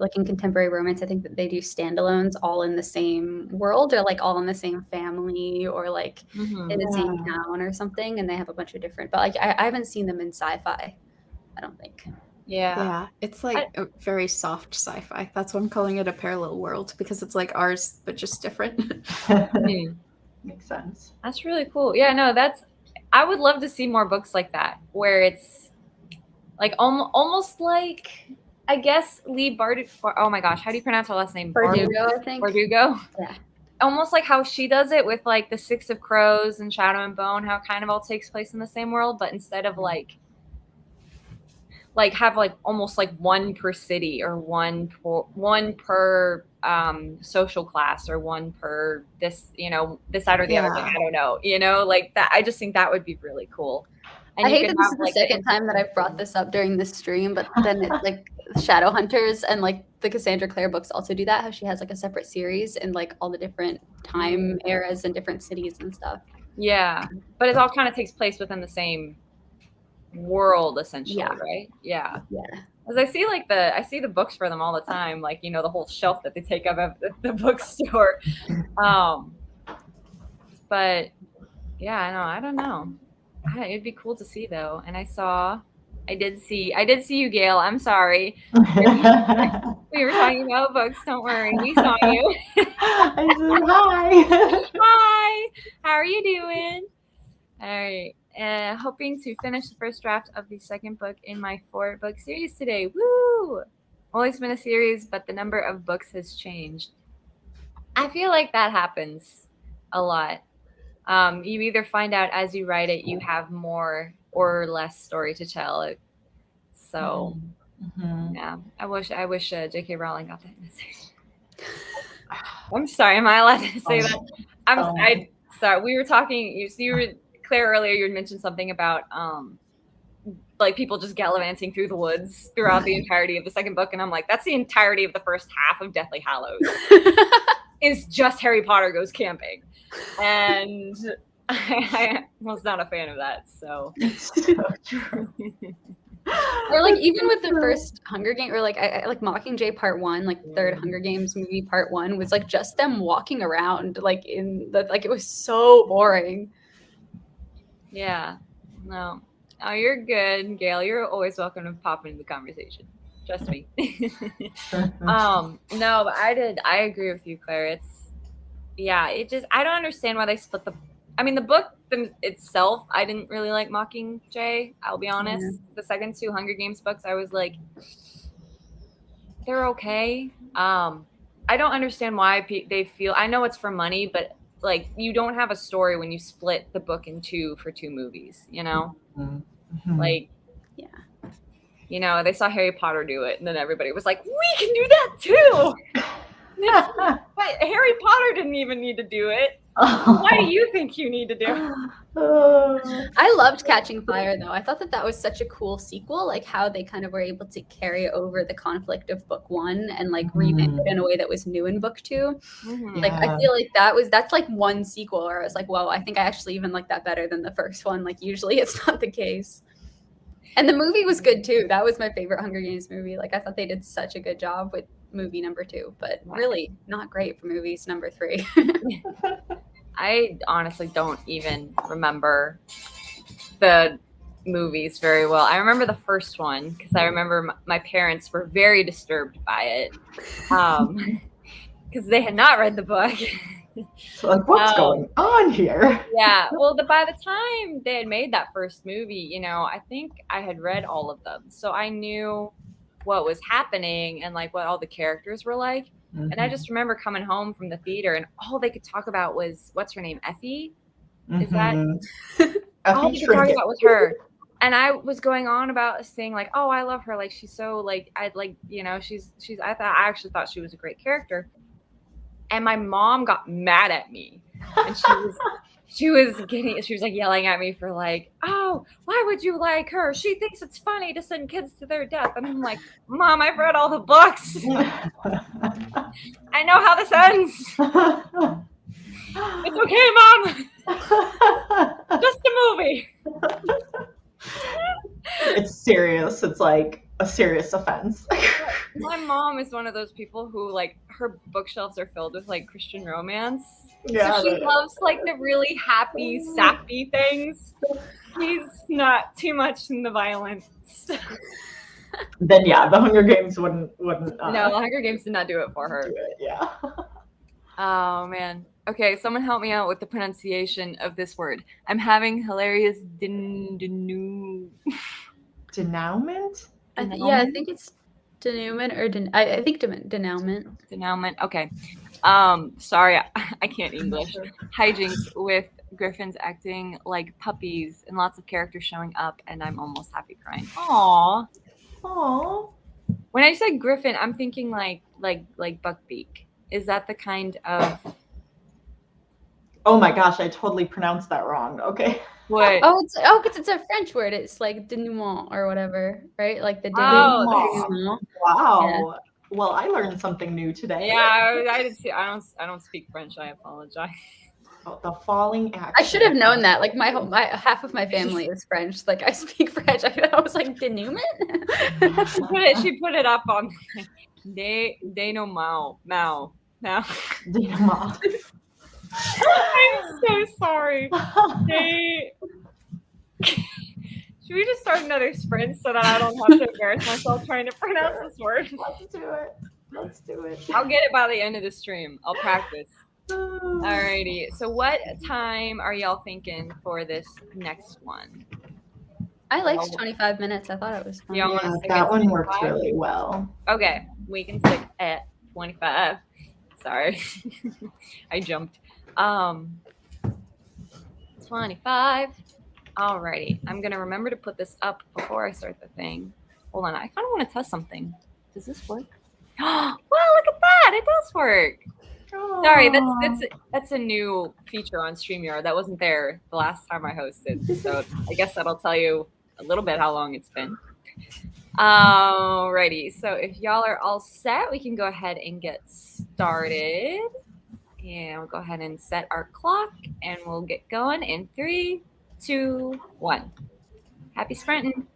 like in contemporary romance, I think that they do standalones all in the same world, or like all in the same family, or like in the same town or something, and they have a bunch of different, but like I haven't seen them in sci-fi, I don't think. Yeah, it's like a very soft sci-fi. That's why I'm calling it a parallel world, because it's like ours but just different. Makes sense. That's really cool. Yeah, no, I would love to see more books like that, where it's like almost like, I guess, Lee Bardugo. Oh my gosh, how do you pronounce her last name? Bardugo, I think. Bardugo. Yeah. Almost like how she does it with like the Six of Crows and Shadow and Bone, how it kind of all takes place in the same world, but instead of like have like almost like one per city, or one per social class, or one per this side or the other thing. I don't know, like that. I just think that would be really cool. And I hate that this is the second time that I've brought this up during this stream, but then it's like Shadowhunters, and like the Cassandra Clare books also do that. How she has like a separate series and like all the different time eras and different cities and stuff. Yeah, but it all kind of takes place within the same world, essentially, right? Yeah. As I see I see the books for them all the time, like, you know, the whole shelf that they take up at the bookstore. But yeah, I don't know. It'd be cool to see though. And I did see you, Gail. I'm sorry. We were talking about books. Don't worry. We saw you. I said hi. Hi. How are you doing? All right. Hoping to finish the first draft of the second book in my 4-book series today. Woo! Always been a series, but the number of books has changed. I feel like that happens a lot. You either find out as you write it, you have more or less story to tell. So, yeah, I wish J.K. Rowling got that message. I'm sorry, am I allowed to say that? I'm sorry. We were talking. Claire earlier. You had mentioned something about like people just gallivanting through the woods throughout the entirety of the second book, and I'm like, that's the entirety of the first half of Deathly Hallows. Is just Harry Potter goes camping, and I was not a fan of that. So. Or like even with the first Hunger Game, or like I like Mockingjay Part 1, like the third Hunger Games movie Part 1 was like just them walking around like in the like it was so boring. Yeah. No. Oh, you're good, Gail. You're always welcome to pop into the conversation. Trust me. No, but I agree with you, Claire. I don't understand why they split the book itself, I didn't really like Mockingjay, I'll be honest. Yeah. The second 2 Hunger Games books, I was like, they're okay. I don't understand why they feel, I know it's for money, but like you don't have a story when you split the book in 2 for 2 movies, you know? Mm-hmm. Like, yeah. You know, they saw Harry Potter do it, and then everybody was like, we can do that too! But Harry Potter didn't even need to do it. Why do you think you need to do it? I loved Catching Fire, though. I thought that was such a cool sequel, like how they kind of were able to carry over the conflict of book 1 and like revamp it in a way that was new in book 2. Mm-hmm. Like I feel like that's like one sequel where I was like, whoa, I think I actually even like that better than the first one. Like usually it's not the case. And the movie was good too. That was my favorite Hunger Games movie. Like I thought they did such a good job with movie number 2, but really not great for movies number 3. I honestly don't even remember the movies very well. I remember the first one because I remember my parents were very disturbed by it because they had not read the book. So like, what's going on here? Yeah, well, by the time they had made that first movie, you know, I think I had read all of them, so I knew what was happening and like what all the characters were like. Mm-hmm. And I just remember coming home from the theater and all they could talk about was, what's her name, Effie? Is that all they could talk about was her? And I was going on about saying like, oh, I love her, like she's so like, I'd like, you know, she's I actually thought she was a great character. And my mom got mad at me, and she was like yelling at me for like, oh, why would you like her? She thinks it's funny to send kids to their death. And I'm like, Mom, I've read all the books. I know how this ends. It's okay, Mom. Just a movie. It's serious. It's like a serious offense. My mom is one of those people who like her bookshelves are filled with like Christian romance. Yeah, so she loves like the really happy, sappy things. She's not too much in the violence. Then yeah, the Hunger Games wouldn't. No, the Hunger Games did not do it for her. Yeah. Oh man. Okay, someone help me out with the pronunciation of this word. I'm having hilarious denouement. Yeah, I think it's denouement or I think denouement. Denouement. Okay. Sorry, I can't English. Hijinks with Griffins acting like puppies and lots of characters showing up, and I'm almost happy crying. Aww. When I said Griffin, I'm thinking like Buckbeak. Is that the kind of? Oh my gosh, I totally pronounced that wrong. Okay. What? Because it's a French word. It's like denouement or whatever, right? Like the Oh, denouement. Wow. Well, I learned something new today. yeah, I did see. I don't speak French. I apologize. Oh, the falling action. I should have known that. Like my half of my family is French. Like I speak French. I was like denouement. She put it up on they know Mao. Denouement. I'm so sorry. They should we just start another sprint so that I don't have to embarrass myself trying to pronounce this word? Let's do it. Let's do it. I'll get it by the end of the stream. I'll practice. Alrighty. So what time are y'all thinking for this next one? I liked 25 minutes. I thought it was fun. Y'all want Yeah, to stick that at one 25? works really well. Okay, we can stick at 25. Sorry. I jumped. 25. Alrighty. I'm gonna remember to put this up before I start the thing. Hold on, I kind of want to test something. Does this work? Wow, look at that! It does work. Sorry, that's a new feature on StreamYard that wasn't there the last time I hosted. So I guess that'll tell you a little bit how long it's been. Alrighty, so if y'all are all set, we can go ahead and get started. And we'll go ahead and set our clock and we'll get going in 3, 2, 1. Happy sprinting.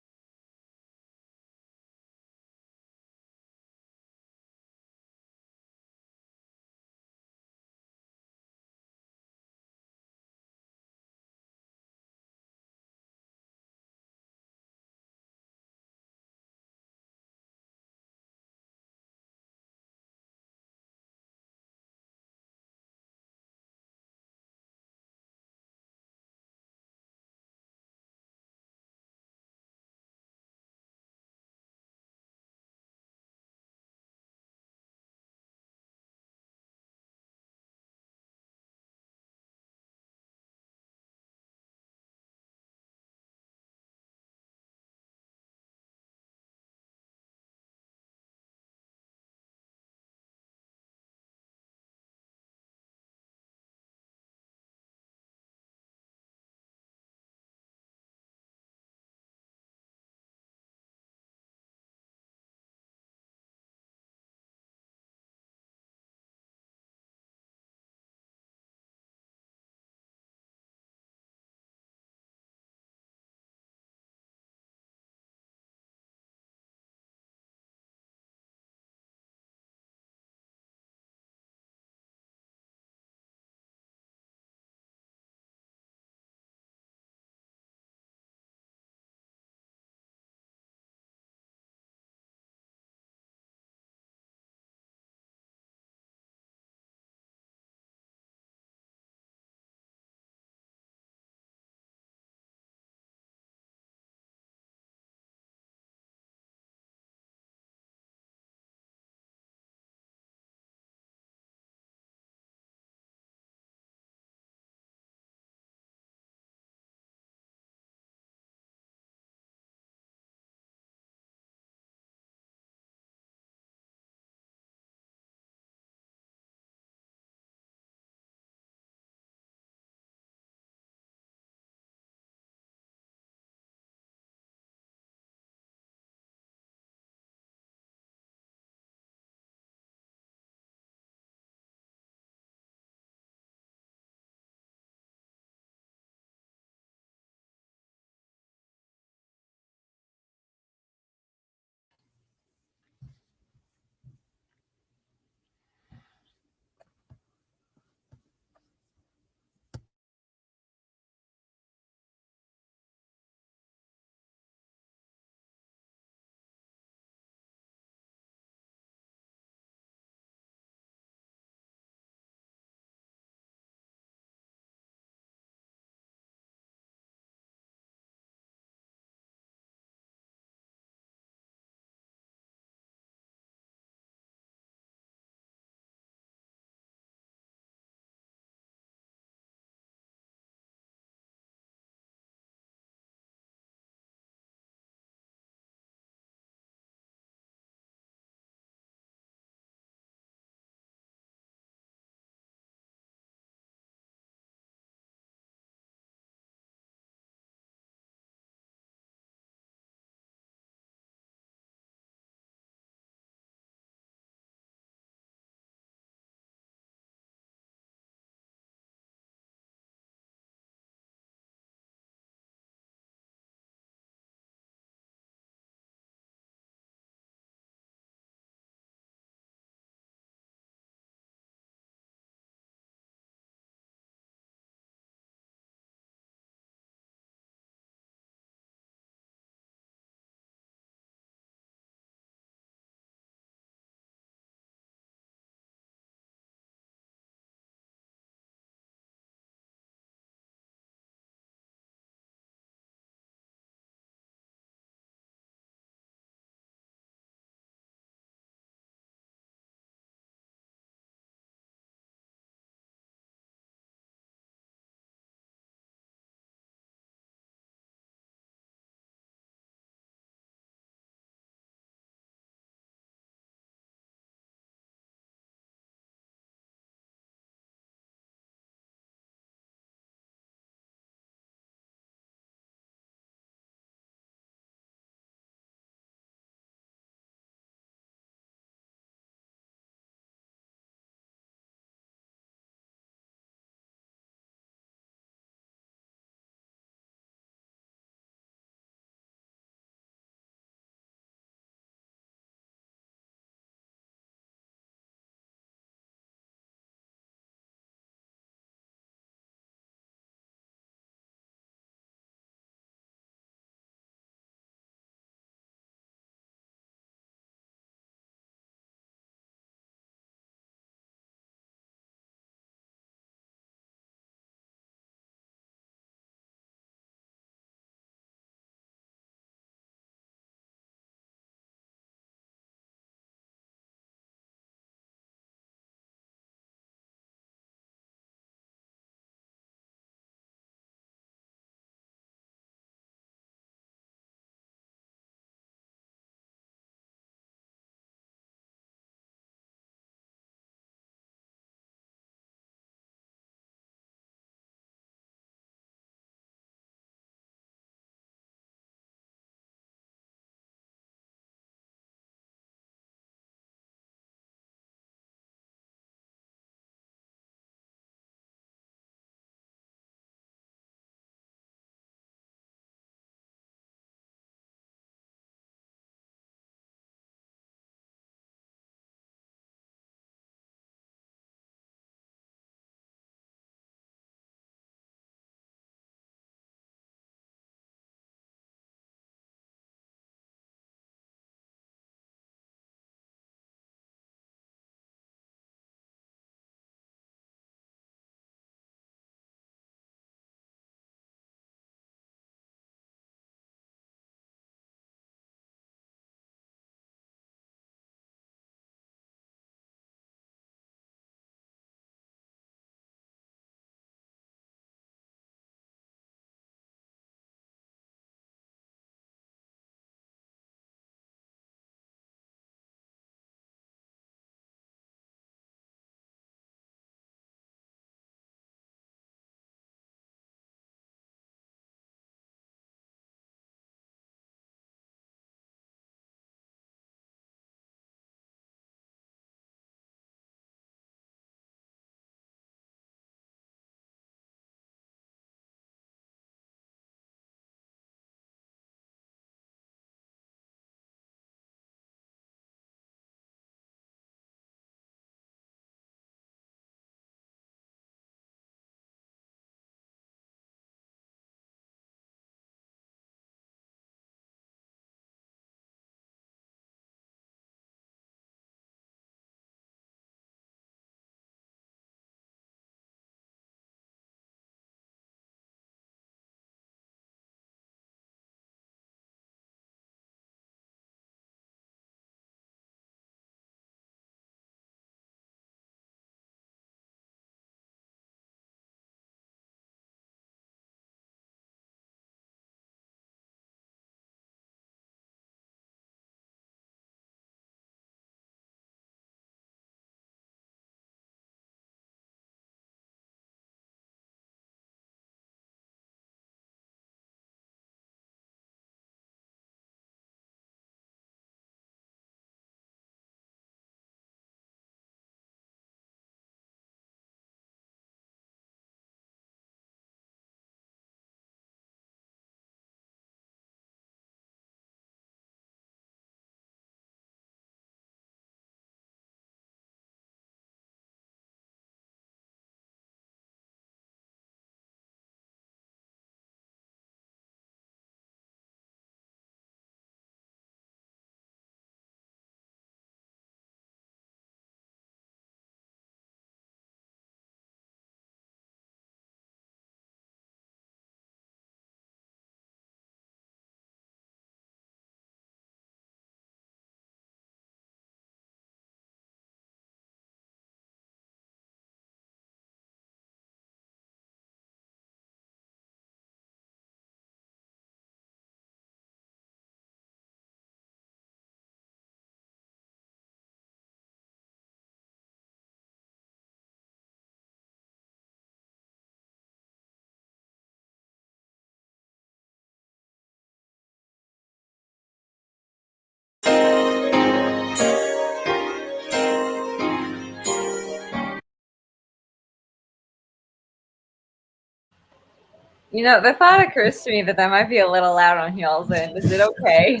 You know, the thought occurs to me that might be a little loud on y'all's end. Is it okay?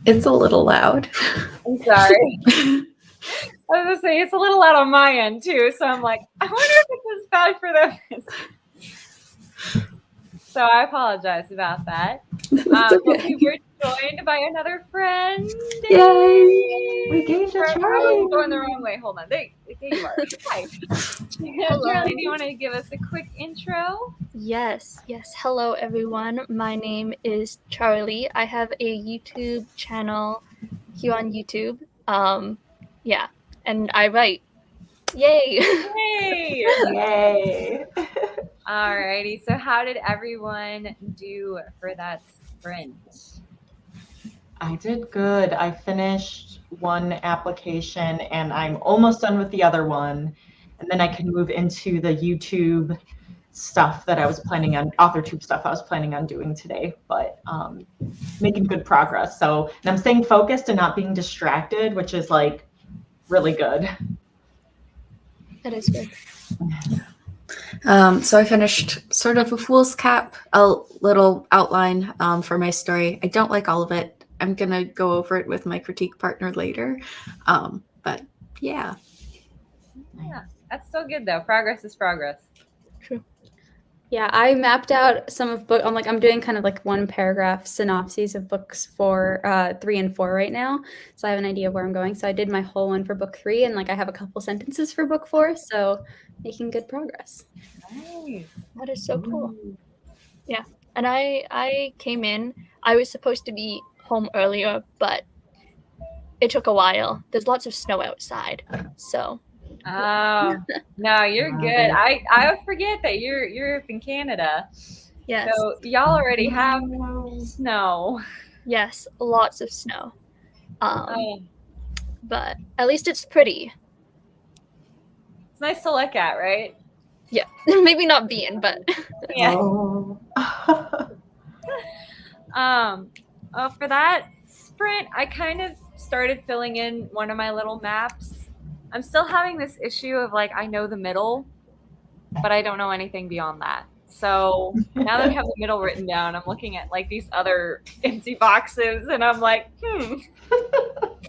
It's a little loud. I'm sorry. I was gonna say it's a little loud on my end too, so I'm like, I wonder if it's as bad for them. So I apologize about that. That's But okay. we were joined by another friend. Yay! We gained a I was Charlie. going the wrong way. Hold on. There you are. Hi. Charlie, do you want to give us a quick intro? Yes. Hello, everyone. My name is Charlie. I have a YouTube channel here on YouTube. Yeah, and I write. Yay! Yay! Yay. Alrighty. So how did everyone do for that sprint? I did good. I finished one application and I'm almost done with the other one. And then I can move into the YouTube stuff that I was planning on, AuthorTube stuff I was planning on doing today, but making good progress. So, and I'm staying focused and not being distracted, which is like really good. That is good. So I finished sort of a fool's cap, a little outline for my story. I don't like all of it. I'm gonna go over it with my critique partner later. But yeah. Yeah, that's still good though. Progress is progress. True. Yeah, I mapped out some of book. I'm doing kind of like one paragraph synopses of books for 3 and 4 right now, so I have an idea of where I'm going. So I did my whole one for book 3, and like I have a couple sentences for book 4, so making good progress. Nice. That is so cool. Yeah, and I came in. I was supposed to be home earlier, but it took a while. There's lots of snow outside, so. Oh no, you're good. I forget that you're up in Canada. Yes. So y'all already have snow. Yes, lots of snow. Oh, But at least it's pretty. it's nice to look at, right? Yeah, maybe not being, but Yeah. Oh. For that sprint, I kind of started filling in one of my little maps. I'm still having this issue of like I know the middle, but I don't know anything beyond that. So now that I have the middle written down, I'm looking at like these other empty boxes, and I'm like,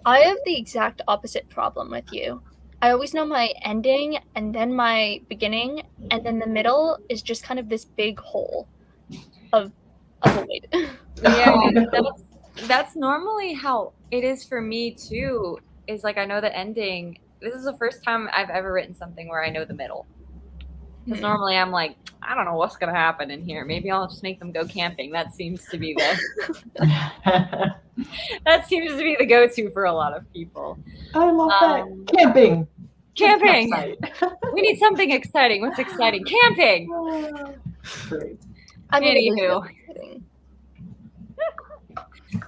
I have the exact opposite problem with you. I always know my ending and then my beginning, and then the middle is just kind of this big hole of a void. Yeah, that's normally how it is for me too. Is like I know the ending. This is the first time I've ever written something where I know the middle. Because normally I'm like, I don't know what's gonna happen in here. Maybe I'll just make them go camping. That seems to be the go-to for a lot of people. I love that. Camping. Camping. Campsite. We need something exciting. What's exciting? Camping. Great. I mean, it is Anywho. really exciting.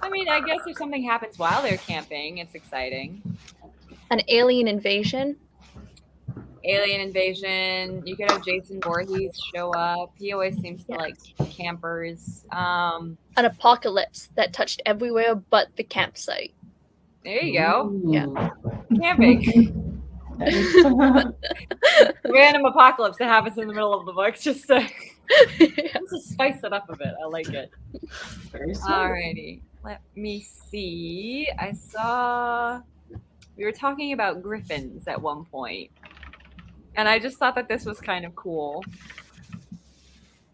I mean, I guess if something happens while they're camping, it's exciting. An alien invasion. Alien invasion. You could have Jason Voorhees show up. He always seems to like campers. An apocalypse that touched everywhere but the campsite. There you go. Yeah. Camping. Random apocalypse that happens in the middle of the book just to spice it up a bit. I like it. Very smart. Alrighty. Let me see. I saw we were talking about griffins at one point. And I just thought that this was kind of cool.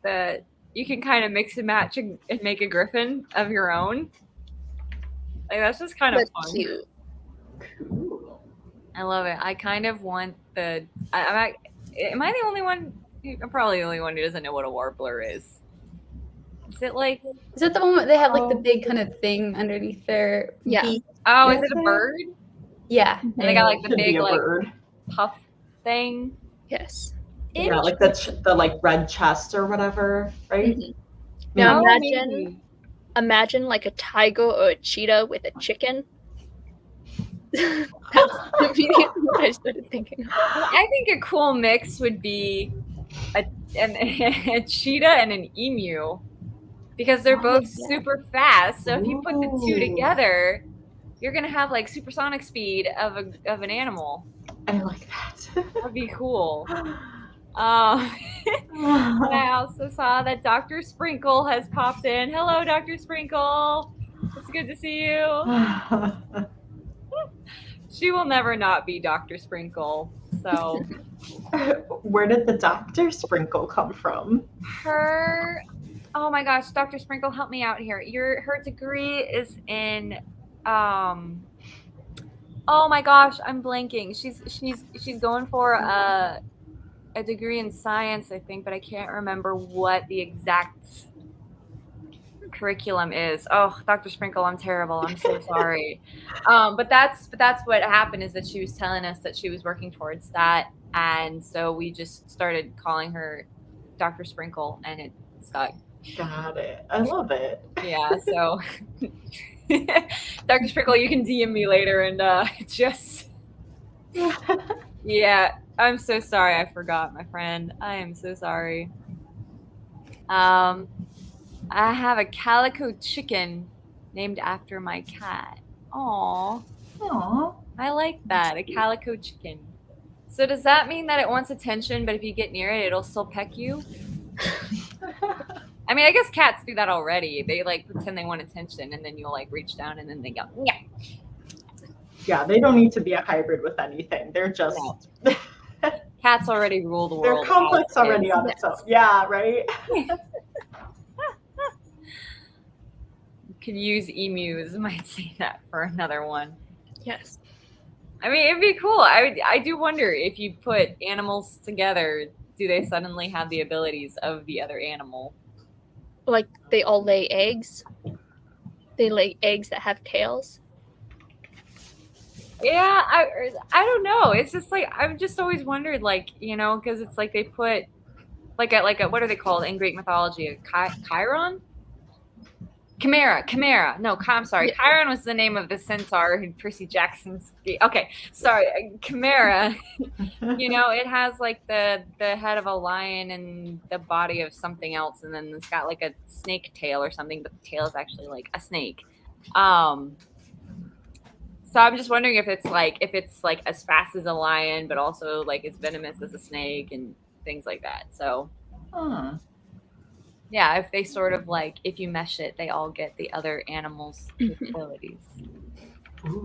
That you can kind of mix and match and make a griffin of your own. Like that's just kind of That's fun. cute. Cool. I love it. I kind of want the. Am I the only one? I'm probably the only one who doesn't know what a warbler is. Is it like? Is that the one where they have like the big kind of thing underneath their Yeah. beak? Oh, is it a bird? Yeah. And they got like the Should be big a like bird. puff thing. Yes. Yeah, like the like red chest or whatever, right? Mhm. Now Oh, imagine maybe. imagine like a tiger or a cheetah with a chicken. That's immediately what I started thinking. I think a cool mix would be a cheetah and an emu, because they're both super fast. So if you put the two Ooh. together, you're gonna have like supersonic speed of an animal. I like that. That'd be cool. And I also saw that Dr. Sprinkle has popped in. Hello, Dr. Sprinkle. It's good to see you. She will never not be Dr. Sprinkle. So Where did the Dr. Sprinkle come from? oh my gosh, Dr. Sprinkle, help me out here. Her degree is in oh my gosh, I'm blanking. She's going for a degree in science, I think, but I can't remember what the exact curriculum is. Oh, Dr. Sprinkle, I'm terrible. I'm so sorry. But that's what happened, is that she was telling us that she was working towards that, and so we just started calling her Dr. Sprinkle, and it stuck. Got it. I love it. Yeah, so Dr. Sprinkle, you can DM me later and just yeah, I'm so sorry I forgot, my friend. I am so sorry. I have a calico chicken named after my cat. Aw, Aw. I like that, a calico chicken. So does that mean that it wants attention, but if you get near it, it'll still peck you? I mean, I guess cats do that already. They like pretend they want attention, and then you'll like reach down, and then they go, yeah. Yeah, they don't need to be a hybrid with anything. They're just No. Cats already rule the they're world. complex already on Yes. its own. Yeah, right. Could use emus. Might say that for another one. Yes. I mean, it'd be cool. I do wonder, if you put animals together, do they suddenly have the abilities of the other animal? Like they all lay eggs. They lay eggs that have tails. Yeah, I don't know. It's just like, I've just always wondered, like, because it's like they put like a what are they called in Greek mythology? A Chiron? Chimera. No, I'm sorry. Yeah. Chiron was the name of the centaur who Percy Jackson's. Okay, sorry. Chimera. It has like the head of a lion and the body of something else, and then it's got like a snake tail or something, but the tail is actually like a snake. So I'm just wondering if it's like as fast as a lion, but also like as venomous as a snake and things like that. So yeah, if they sort of like, if you mesh it, they all get the other animals' capabilities.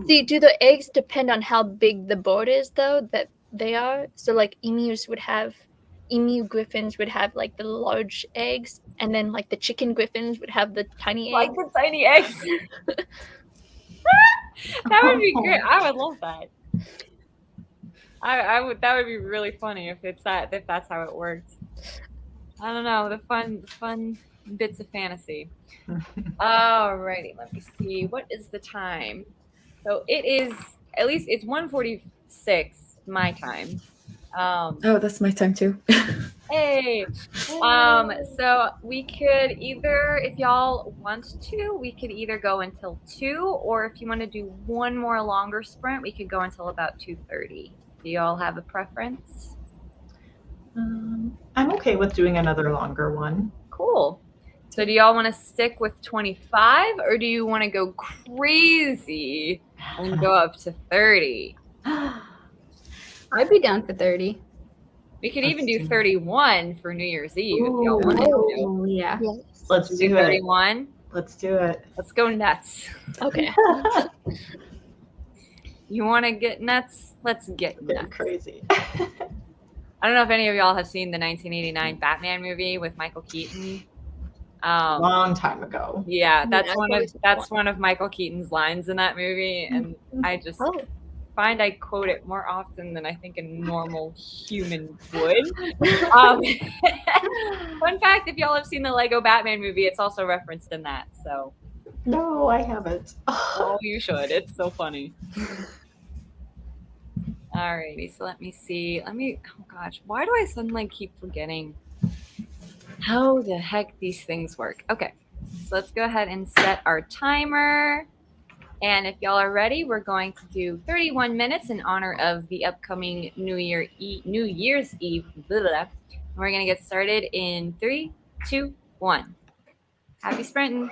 See, do the eggs depend on how big the bird is, though, that they are? So, like, emu griffins would have, like, the large eggs, and then, like, the chicken griffins would have the tiny Like eggs. the tiny eggs. That would be great. I would love that. I would. That would be really funny if that's how it works. I don't know, the fun bits of fantasy. Alrighty, let me see. What is the time? So it is, at least it's 1:46 my time. Oh, that's my time too. Hey. So we could either, if y'all want to, we could either go until 2, or if you want to do one more longer sprint, we could go until about 2:30. Do y'all have a preference? I'm okay with doing another longer one. Cool. So do y'all want to stick with 25, or do you want to go crazy and go up to 30? I'd be down for 30. We could Let's even do do it. 31 for New Year's Eve if y'all wanted to. Oh, yeah. Yes. Let's do it. 31. Let's do it. Let's go nuts. Okay. You want to get nuts? Let's get Getting nuts. crazy. I don't know if any of y'all have seen the 1989 Batman movie with Michael Keaton. Long time ago. Yeah, Yeah, that's I've one of always seen one of Michael Keaton's lines in that movie, and I just Oh. find I quote it more often than I think a normal human would. Fun fact: if y'all have seen the Lego Batman movie, it's also referenced in that. So, No, I haven't. oh, you should. It's so funny. Alrighty, so let me see. Oh gosh, why do I suddenly keep forgetting how the heck these things work? Okay, so let's go ahead and set our timer. And if y'all are ready, we're going to do 31 minutes in honor of the upcoming New Year's Eve. Blah, blah, blah. We're going to get started in 3, 2, 1. Happy sprinting.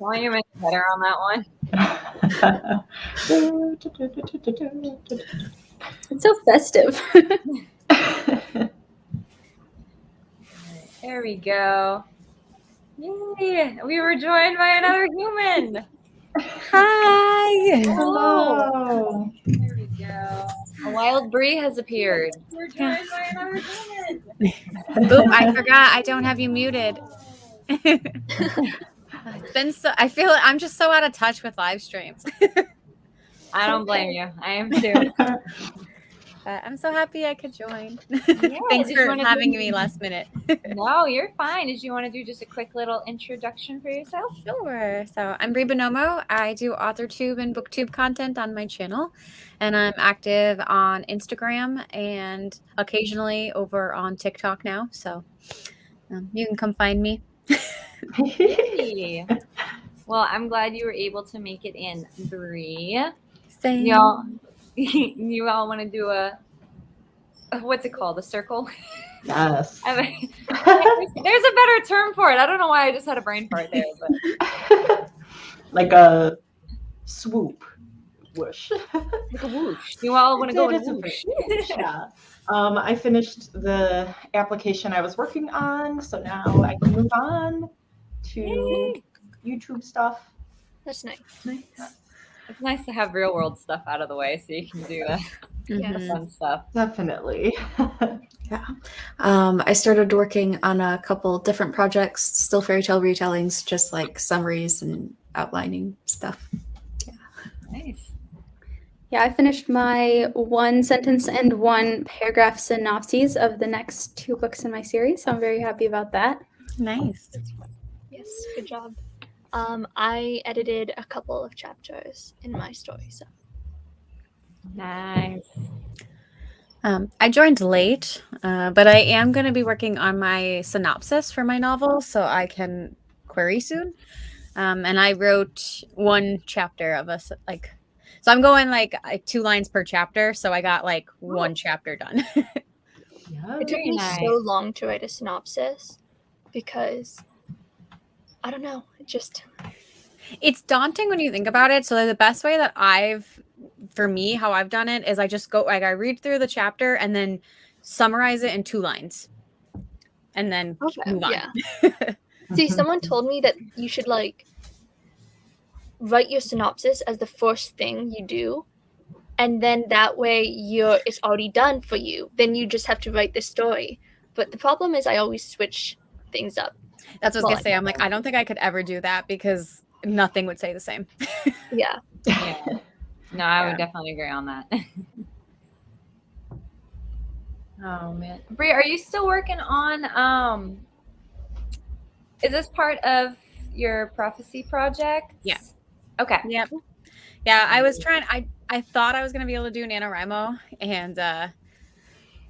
volume is better on that one. It's so festive. There we go. Yay! We were joined by another human. Hi. Hello. There we go. A wild Bree has appeared. We're joined by another human. Oop, I forgot. I don't have you muted. It's been so. I feel I'm just so out of touch with live streams. I don't blame you. I am too. But I'm so happy I could join. Yeah, Thanks did you for wanna having do- me last minute. No, you're fine. Did you want to do just a quick little introduction for yourself? Sure. So I'm Brie Bonomo. I do AuthorTube and BookTube content on my channel, and I'm active on Instagram and occasionally over on TikTok now. So you can come find me. Yay. Well, I'm glad you were able to make it in, Bree. Same. You all want to do a what's it called? A circle? Yes. There's a better term for it. I don't know why I just had a brain fart there, but Like a swoop. Whoosh. like a whoosh. You all want to go in It's a whoosh. yeah. I finished the application I was working on, so now I can move on to Yay. YouTube stuff. That's nice. It's nice to have real world stuff out of the way so you can do Mhm. fun stuff. Definitely. I started working on a couple different projects, still fairy tale retellings, just like summaries and outlining stuff. Nice. Yeah, I finished my 1 sentence and 1 paragraph synopses of the next 2 books in my series, so I'm very happy about that. Nice. Yes, good job. I edited a couple of chapters in my story, so Nice. I joined late, but I am going to be working on my synopsis for my novel, so I can query soon. And I wrote 1 chapter of us, like, so I'm going like 2 lines per chapter, so I got like 1 chapter done. Yeah. it took Very me nice. so long to write a synopsis because I don't know, it just It's daunting when you think about it. So the best way that for me, how I've done it is I just go, like, I read through the chapter and then summarize it in 2 lines and then move on. yeah. See, someone told me that you should like write your synopsis as the first thing you do, and then that way it's already done for you. Then you just have to write the story. But the problem is I always switch things up. That's what I was Well, gonna say. I'm like, I don't think I could ever do that because nothing would say the same. Yeah. Yeah. No, I Yeah. would definitely agree on that. Oh man. Brie, are you still working on is this part of your prophecy project? Yeah. Okay. Yep. Yeah, I was trying. I thought I was gonna be able to do NaNoWriMo, and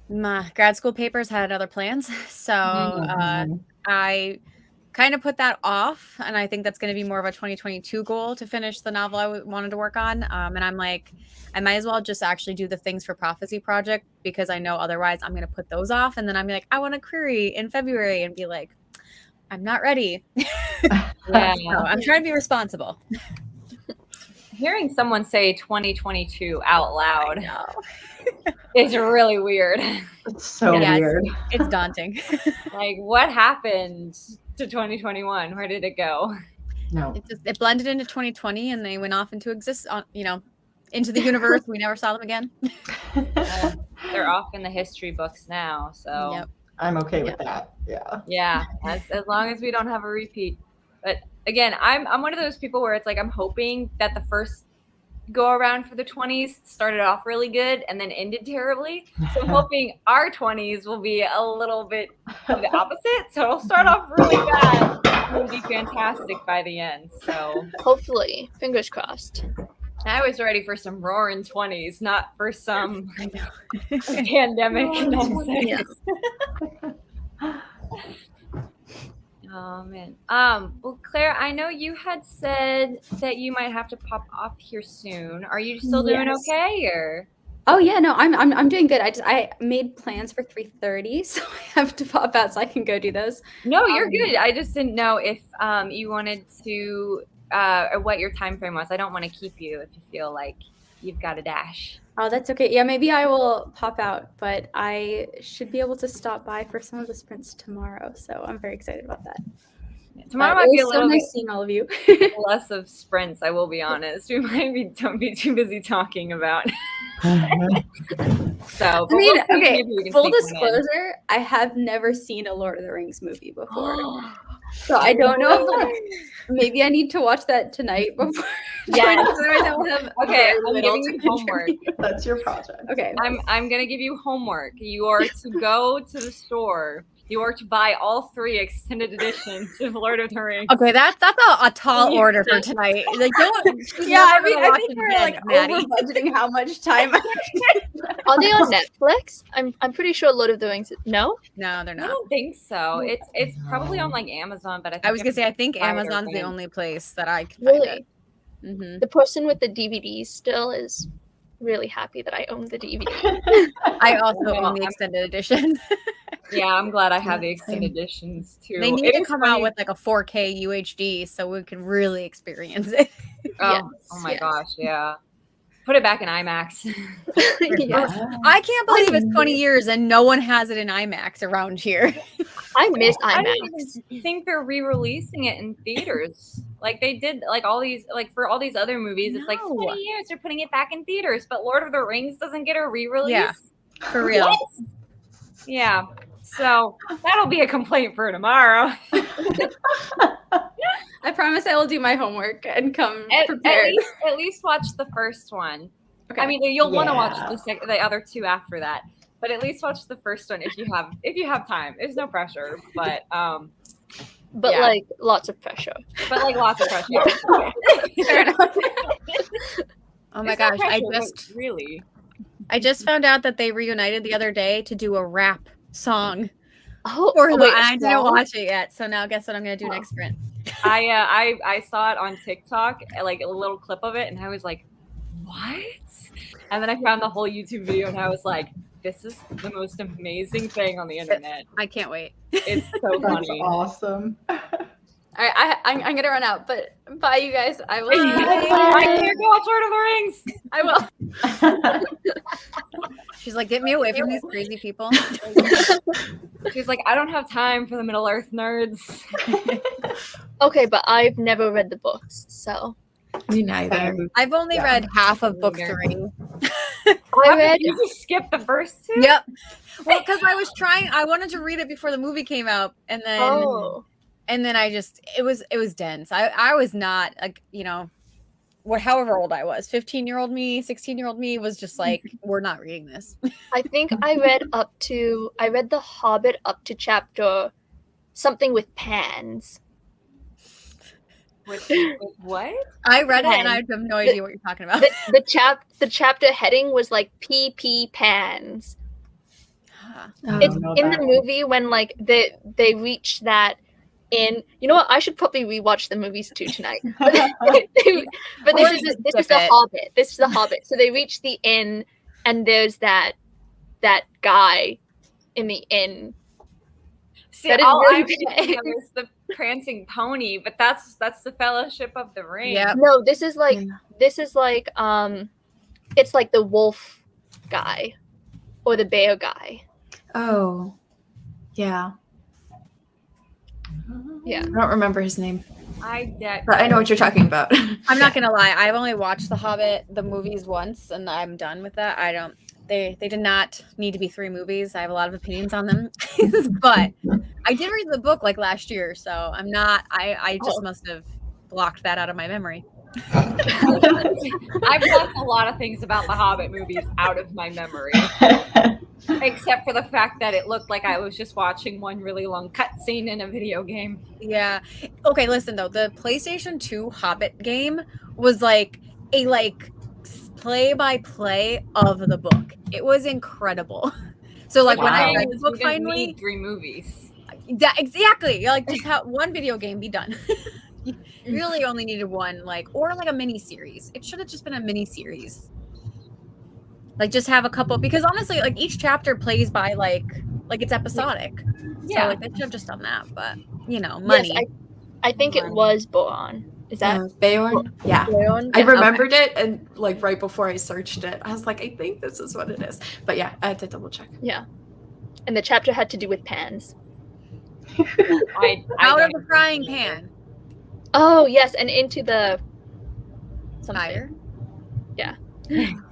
my grad school papers had other plans, so I kind of put that off, and I think that's going to be more of a 2022 goal to finish the novel I wanted to work on. And I'm like, I might as well just actually do the things for Prophecy Project because I know otherwise I'm going to put those off, and then I'm like, I want to query in February and be like, I'm not ready. Yeah. So I'm trying to be responsible. Hearing someone say 2022 out loud is really weird. It's so Yeah, weird. It's daunting. Like, what happened to 2021? Where did it go? No. It blended into 2020, and they went off into into the universe. We never saw them again. They're off in the history books now, so Yep. I'm okay with that. Yeah. yeah, as long as we don't have a repeat. But again, I'm one of those people where it's like I'm hoping that the first go around for the 20s started off really good and then ended terribly. So I'm hoping our 20s will be a little bit of the opposite. So it'll start off really bad and it'll be fantastic by the end. So Hopefully, fingers crossed. I was ready for some roaring 20s, not for some pandemic nonsense. Oh man. Well, Claire, I know you had said that you might have to pop off here soon. Are you still doing Yes. okay, or? Oh yeah, no, I'm doing good. I made plans for 3:30, so I have to pop out so I can go do those. No, you're good. I just didn't know if you wanted to what your time frame was. I don't want to keep you if you feel like you've got a dash. Oh, that's okay. Yeah, maybe I will pop out, but I should be able to stop by for some of the sprints tomorrow. So I'm very excited about that. Tomorrow might be a little nice bit seeing all of you. less of sprints, I will be honest. We might don't be too busy talking about. So, I mean, we'll okay, full full disclosure, I have never seen a Lord of the Rings movie before. So I don't know if like, maybe I need to watch that tonight before. Yes. Otherwise I will have Okay, I'm little giving to you homework. That's your project. Okay. I'm gonna give you homework. You are to go to the store. You are to buy all 3 extended editions of Lord of the Rings. Okay, that's a tall order for tonight. Like, don't. Yeah, I never mean, gonna I watch think it we're again, like Maddie. over budgeting how much time. Are they on Netflix? I'm pretty sure Lord of the Rings. No, No, they're I not. don't think so. It's probably on like Amazon, but I was gonna say I think buy it or Amazon's the rent. only place that I can find really. it. Mm-hmm. The person with the DVDs still is really happy that I own the DVD. I also Well, own the extended edition. Yeah, I'm glad I have the extended editions too. They need It to is come funny- out with like a 4K UHD so we can really experience it. Oh my yes. gosh, yeah. Put it back in IMAX. Yes. I can't believe it's 20 years and no one has it in IMAX around here. I miss I don't IMAX. even think they're re-releasing it in theaters. Like they did, like all these, like for all these other movies, it's like No. 20 years they're putting it back in theaters. But Lord of the Rings doesn't get a re-release. Yeah, for real. What? Yeah. So that'll be a complaint for tomorrow. I promise I will do my homework and come At prepared. least watch the first one. Okay. I mean, you'll want to watch Yeah. the other 2 after that. But at least watch the first one if you have time. There's no pressure, but yeah. like lots of pressure. But like lots of pressure. Fair enough. Oh my There's no gosh, pressure, but really. I just found out that they reunited the other day to do a rap song. Oh, Or wait, I didn't no? watch it yet, so now guess what I'm gonna do next sprint. I saw it on TikTok, like a little clip of it, and I was like, what? And then I found the whole YouTube video, and I was like, this is the most amazing thing on the internet. I can't wait. It's so That's funny. awesome. All right, I'm gonna run out, but bye, you guys. I will. I can't go watch Lord of the Rings. I will. She's like, get me away from these crazy people. She's like, I don't have time for the Middle Earth nerds. Okay, but I've never read the books, so Me neither. I've only Yeah. read half of book Neither. 3. I read. You just skip the first 2. Yep. Well, because I wanted to read it before the movie came out, and then Oh, I just it was dense. I was not like, however old I was, 15-year-old me, 16-year-old me was just like, we're not reading this. I think I read The Hobbit up to chapter something with pans. With what? I read it and Pen. I have no idea what you're talking about. The chapter heading was like PP pans. Oh. It's know in that. the movie when like they reach that in. You know what? I should probably rewatch the movies too tonight. But Or this is just the skip it. Hobbit. This is the Hobbit. So they reach the inn, and there's that guy in the inn. See, That is all really I'm thinking of is the prancing pony, but that's the Fellowship of the Ring. Yep. No, this is like Yeah. it's like the wolf guy or the bear guy. Oh, yeah. Yeah. I don't remember his name, But but I know what you're talking about. I'm not gonna lie, I've only watched The Hobbit, the movies once, and I'm done with that. They did not need to be 3 movies. I have a lot of opinions on them. But I did read the book like last year, so I'm not I just must have blocked that out of my memory. I've blocked a lot of things about the Hobbit movies out of my memory, except for the fact that it looked like I was just watching one really long cutscene in a video game. Yeah. Okay, listen though, the PlayStation 2 Hobbit game was like a play-by-play of the book. It was incrily So like when I Wow. read the book You didn't finally, need 3 movies. that exactly, like just have one video game be done. You really only needed one, or a mini series. It should have just been a mini series. Like just have a couple, because honestly, like each chapter plays by like it's episodic. Yeah. So like they should have just done that, but money. Yes, I think it was Boron. Is that Beorn? Yeah. Beorn? I Yeah, remembered it, and like right before I searched it, I was like, I think this is what it is. But yeah, I had to double check. Yeah. And the chapter had to do with pans. I Out don't of the even frying remember. pan. Oh yes, and into the something. Fire. Yeah.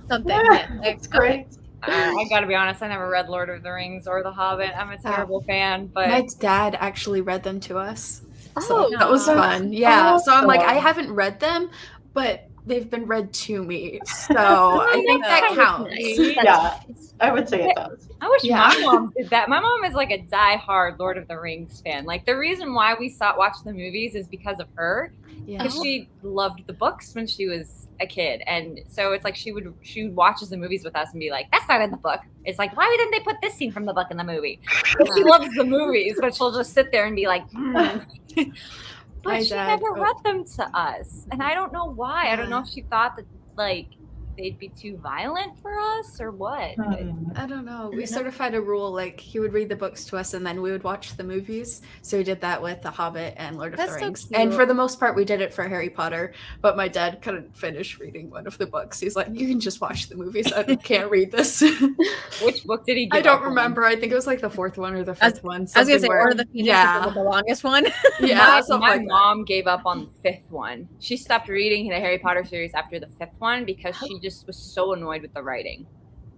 Something. Yeah. That's great. I gotta be honest, I never read Lord of the Rings or The Hobbit. I'm a terrible fan, but My dad actually read them to us. Oh, So that was that's fun. Yeah. So I'm like, I awesome. haven't read them, but they've been read to me. So I think that that's counts. nice. Yeah. Yeah. Nice. I would say it does. I wish Yeah. my mom did that. My mom is like a diehard Lord of the Rings fan. Like the reason why we watch the movies is because of her. Yeah. Because she loved the books when she was a kid, and so it's like she watches the movies with us and be like, "That's not in the book." It's like, why didn't they put this scene from the book in the movie? But she loves the movies, but she'll just sit there and be like, My But she dad- never read them to us, and I don't know why. I don't know Yeah. if she thought that like they'd be too violent for us or what. But I don't know. We sort of had a rule, like he would read the books to us and then we would watch the movies. So we did that with The Hobbit and Lord of That's the so Rings. cute. And for the most part, we did it for Harry Potter. But my dad couldn't finish reading one of the books. He's like, you can just watch the movies. I can't read this. which book did he give I don't up on? remember. I think it was like the fourth one or the fifth one. I was gonna say something where- Order of the Phoenix is like the longest one. Yeah, something My like that. mom gave up on the fifth one. She stopped reading the Harry Potter series after the fifth one because she just was so annoyed with the writing.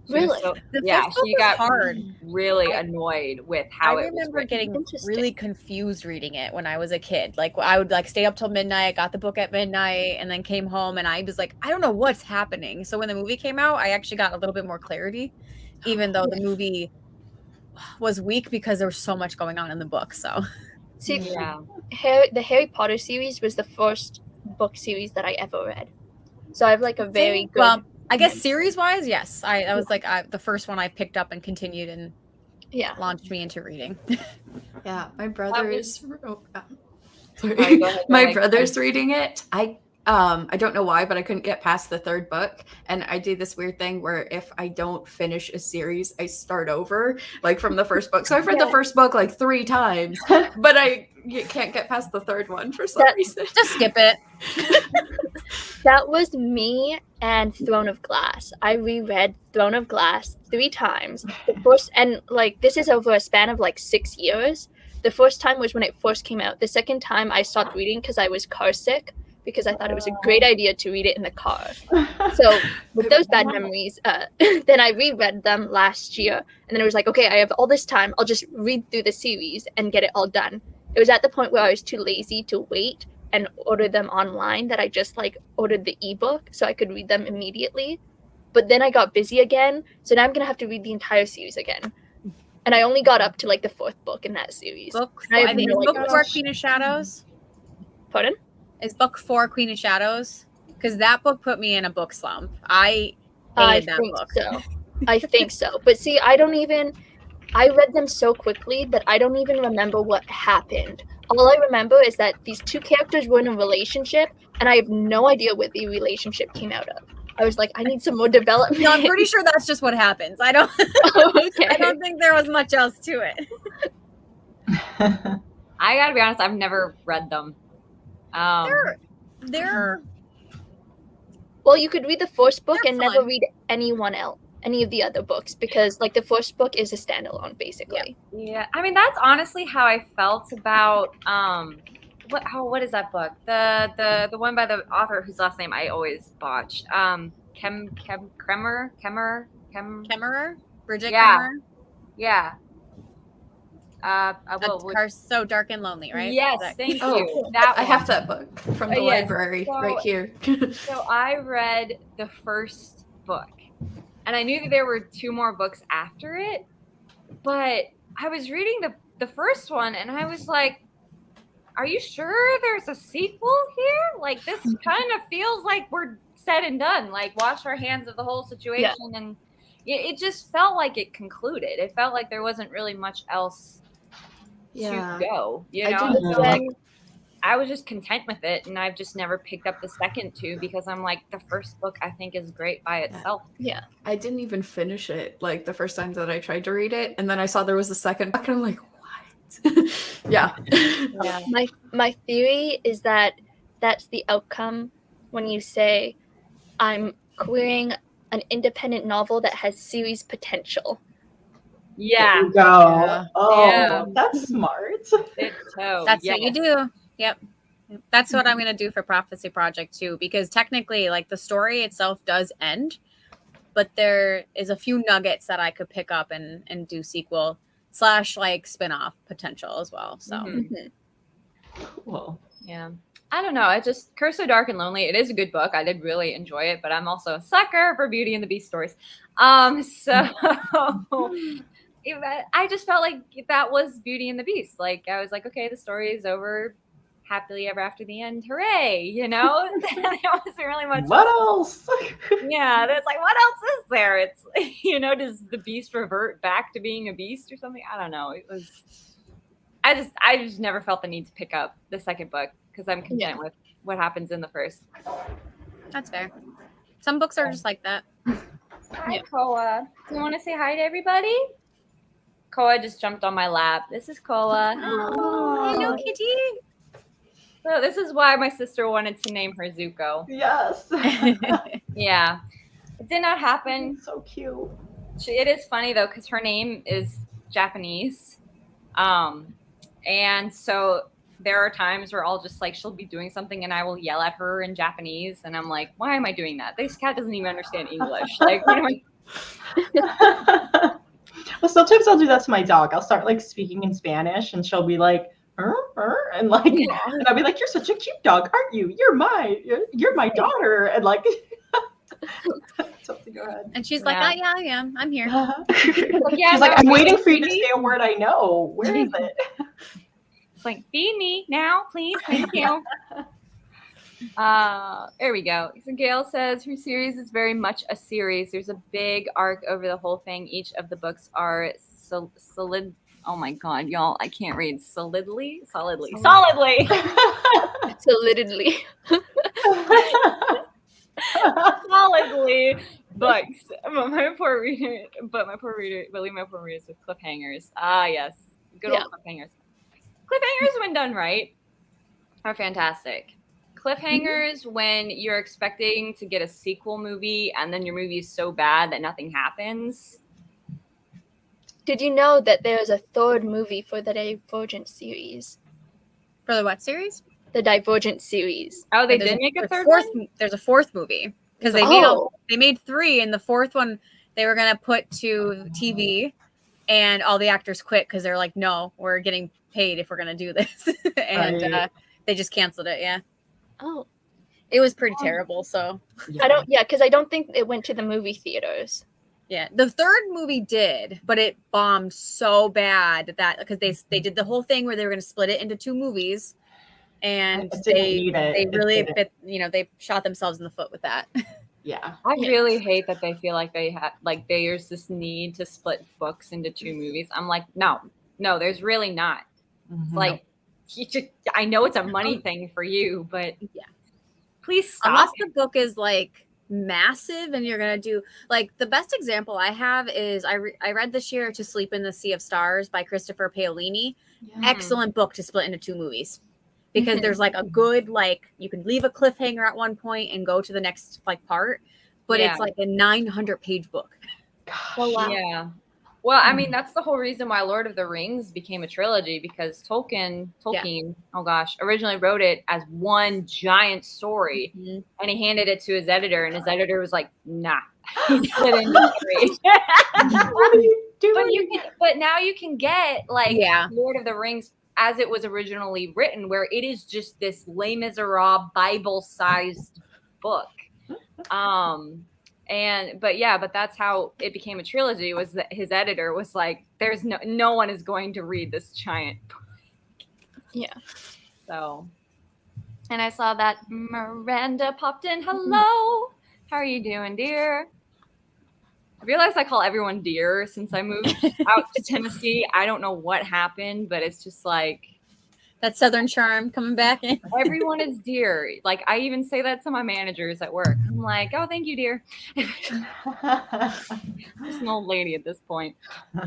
She was Really? so- The yeah, fifth book she was got hard. really annoyed with how I it was remember written. getting Interesting. really confused reading it when I was a kid. Like I would like stay up till midnight, got the book at midnight, and then came home and I was like, I don't know what's happening. So when the movie came out, I actually got a little bit more clarity, even though the movie was weak because there was so much going on in the book. So See, Yeah. the Harry Potter series was the first book series that I ever read. So I have like a very good. well, I guess series wise, yes. I was like the first one I picked up and continued and Yeah. launched me into reading. Yeah, my brother's. Sorry, go ahead, go My ahead. brother's reading it. I don't know why, but I couldn't get past the third book, and I do this weird thing where if I don't finish a series, I start over like from the first book. So I've read the first book like 3 times, but I can't get past the third one for some reason. Just skip it. That was me and Throne of Glass. I reread Throne of Glass 3 times. The first, and like this is over a span of like 6 years. The first time was when it first came out. The second time I stopped reading because I was car sick, because I thought it was a great idea to read it in the car. So with those bad memories, then I reread them last year, and then it was like, okay, I have all this time. I'll just read through the series and get it all done. It was at the point where I was too lazy to wait and order them online that I just like ordered the ebook so I could read them immediately. But then I got busy again, so now I'm gonna have to read the entire series again. And I only got up to like the 4th book in that series. Book I have I think no it's book idea. 4 Queen of Shadows. Pardon? Is book 4 Queen of Shadows? Because that book put me in a book slump. I I hated that think book. so. I think so. But see, I read them so quickly that I don't even remember what happened. All I remember is that these 2 characters were in a relationship, and I have no idea what the relationship came out of. I was like, I need some more development. No, I'm pretty sure that's just what happens. I don't Okay. I don't think there was much else to it. I gotta be honest, I've never read them. They're Well, you could read the first book They're and never fun. read any of the other books, because like the first book is a standalone basically. Yeah, I mean that's honestly how I felt about what is that book? The one by the author whose last name I always botch. Kemmerer. Bridget Yeah. Kemmerer. Yeah. I That's will. Car So Dark and Lonely, right? Yes, That- thank Oh, you. That I one. have that book from the Yes, library so- right here. So I read the first book, and I knew that there were 2 more books after it, but I was reading the first one, and I was like, are you sure there's a sequel here? Like, this kind of feels like we're said and done, like wash our hands of the whole situation. And it just felt like it concluded. It felt like there wasn't really much else Yeah. to go, you I know? didn't So, know. like, I was just content with it, and I've just never picked up the second 2 because I'm like, the first book I think is great by itself. Yeah. I didn't even finish it like the first time that I tried to read it, and then I saw there was a second book, and I'm like, what? Yeah. Yeah. My theory is that that's the outcome when you say, I'm querying an independent novel that has series potential. There Yeah. you go. Yeah. Oh, that's smart. It's so. That's yes. what you do. Yep. That's what I'm going to do for Prophecy Project too, because technically, like, the story itself does end, but there is a few nuggets that I could pick up and do sequel / like spin-off potential as well. So Mhm. Cool. Yeah. I don't know. It just Curse So Dark and Lonely. It is a good book. I did really enjoy it, but I'm also a sucker for Beauty and the Beast stories. So I just felt like that was Beauty and the Beast. Like I was like, okay, the story is over. Happily ever after the end. Hooray! You know, there wasn't really much. What else? Yeah, there's like, what else is there? It's does the beast revert back to being a beast or something? I don't know. It was. I just never felt the need to pick up the second book because I'm content with what happens in the first. that's fair. Some books are just like that. Hi, Koa. Do you want to say hi to everybody? Koa just jumped on my lap. This is Koa. Oh, hello, kitty. So this is why my sister wanted to name her Zuko. Yes. Yeah. It did not happen. So cute. It is funny though, because her name is Japanese. And so there are times where I'll just like, she'll be doing something and I will yell at her in Japanese. And I'm like, why am I doing that? This cat doesn't even understand English. Like, Well, sometimes I'll do that to my dog. I'll start like speaking in Spanish and she'll be like, and like, and I'll be like, you're such a cute dog, aren't you? You're my daughter. And like, something, go ahead. And she's like, oh yeah, I am. I'm here. She's like, I'm waiting for you to say a word I know. Where is it? It's like, feed me now, please. Thank you. There we go. So Gail says her series is very much a series. There's a big arc over the whole thing. Each of the books are solid. Oh my God, y'all! I can't read. Solidly. Solidly. Solidly books. But my poor readers with cliffhangers. Ah, yes, good old cliffhangers. Cliffhangers, when done right, are fantastic. Cliffhangers when you're expecting to get a sequel movie and then your movie is so bad that nothing happens. Did you know that there's a third movie for the Divergent series? For the what series? The Divergent series. Oh, they did make a third one? one? There's a fourth movie because they made 3, and the fourth one they were gonna put to TV, and all the actors quit because they're like, no, we're getting paid if we're gonna do this, and they just canceled it. Yeah. Oh, it was pretty terrible. So because I don't think it went to the movie theaters. Yeah, the third movie did, but it bombed so bad that because they did the whole thing where they were going to split it into 2 movies, and they really bit, they shot themselves in the foot with that. Yeah, I really hate that they feel like they have there's this need to split books into 2 movies. I'm like, no, there's really not. It's like I know it's a money thing for you, but please stop. Unless the book is like massive and you're gonna do like the best example I have is I read this year To Sleep in the Sea of Stars by Christopher Paolini. Excellent book to split into 2 movies because there's like a good you can leave a cliffhanger at one point and go to the next part, but it's like a 900-page book. Oh, wow. Yeah. Well, I mean, that's the whole reason why Lord of the Rings became a trilogy, because Tolkien, oh gosh, originally wrote it as one giant story, and he handed it to his editor, and his editor was like, nah. He split it into 3. What are you doing? But now you can get Lord of the Rings as it was originally written, where it is just this Les Miserables Bible-sized book. But that's how it became a trilogy, was that his editor was like, there's no one is going to read this giant book. Yeah. So, and I saw that Miranda popped in. Hello. How are you doing, dear? I realized I call everyone dear since I moved out to Tennessee. I don't know what happened, but it's just like, That Southern charm coming back in. Everyone is dear. Like, I even say that to my managers at work. I'm like, oh, thank you, dear. Just an old lady at this point.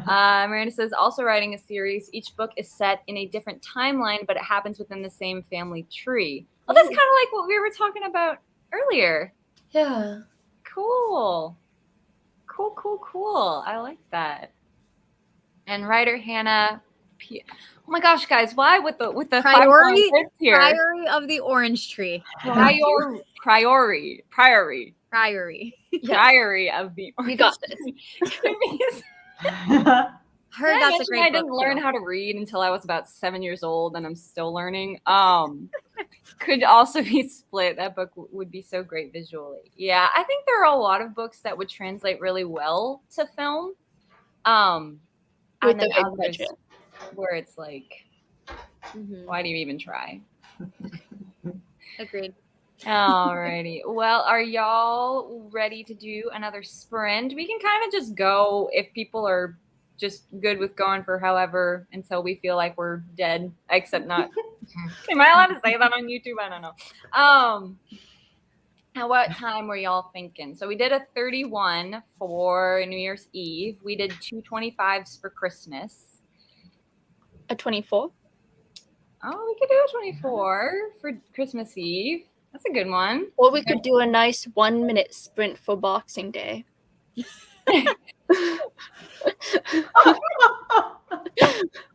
Miranda says, also writing a series. Each book is set in a different timeline, but it happens within the same family tree. Well, that's kind of like what we were talking about earlier. Yeah. Cool. Cool. I like that. And writer Hannah. Oh my gosh, guys! Why with the Priority, 5 points here? Priory of the orange tree. Priory. Priory. Priory of the orange You got this. tree. Heard Did I that's a mention great I book. didn't learn how to read until I was about 7 years old, and I'm still learning. Could also be split. That book would be so great visually. Yeah, I think there are a lot of books that would translate really well to film. With And the then big others budget. where it's like, Mhm. why do you even try? Agreed. Alrighty. Well, are y'all ready to do another sprint? We can kind of just go if people are just good with going for however until we feel like we're dead. Except not. Am I allowed to say that on YouTube? I don't know. And what time were y'all thinking? So we did a 31 for New Year's Eve. We did 225s for Christmas. A 24. Oh, we could do a 24 for Christmas Eve. That's a good one. Or we could do a nice 1 minute sprint for Boxing Day.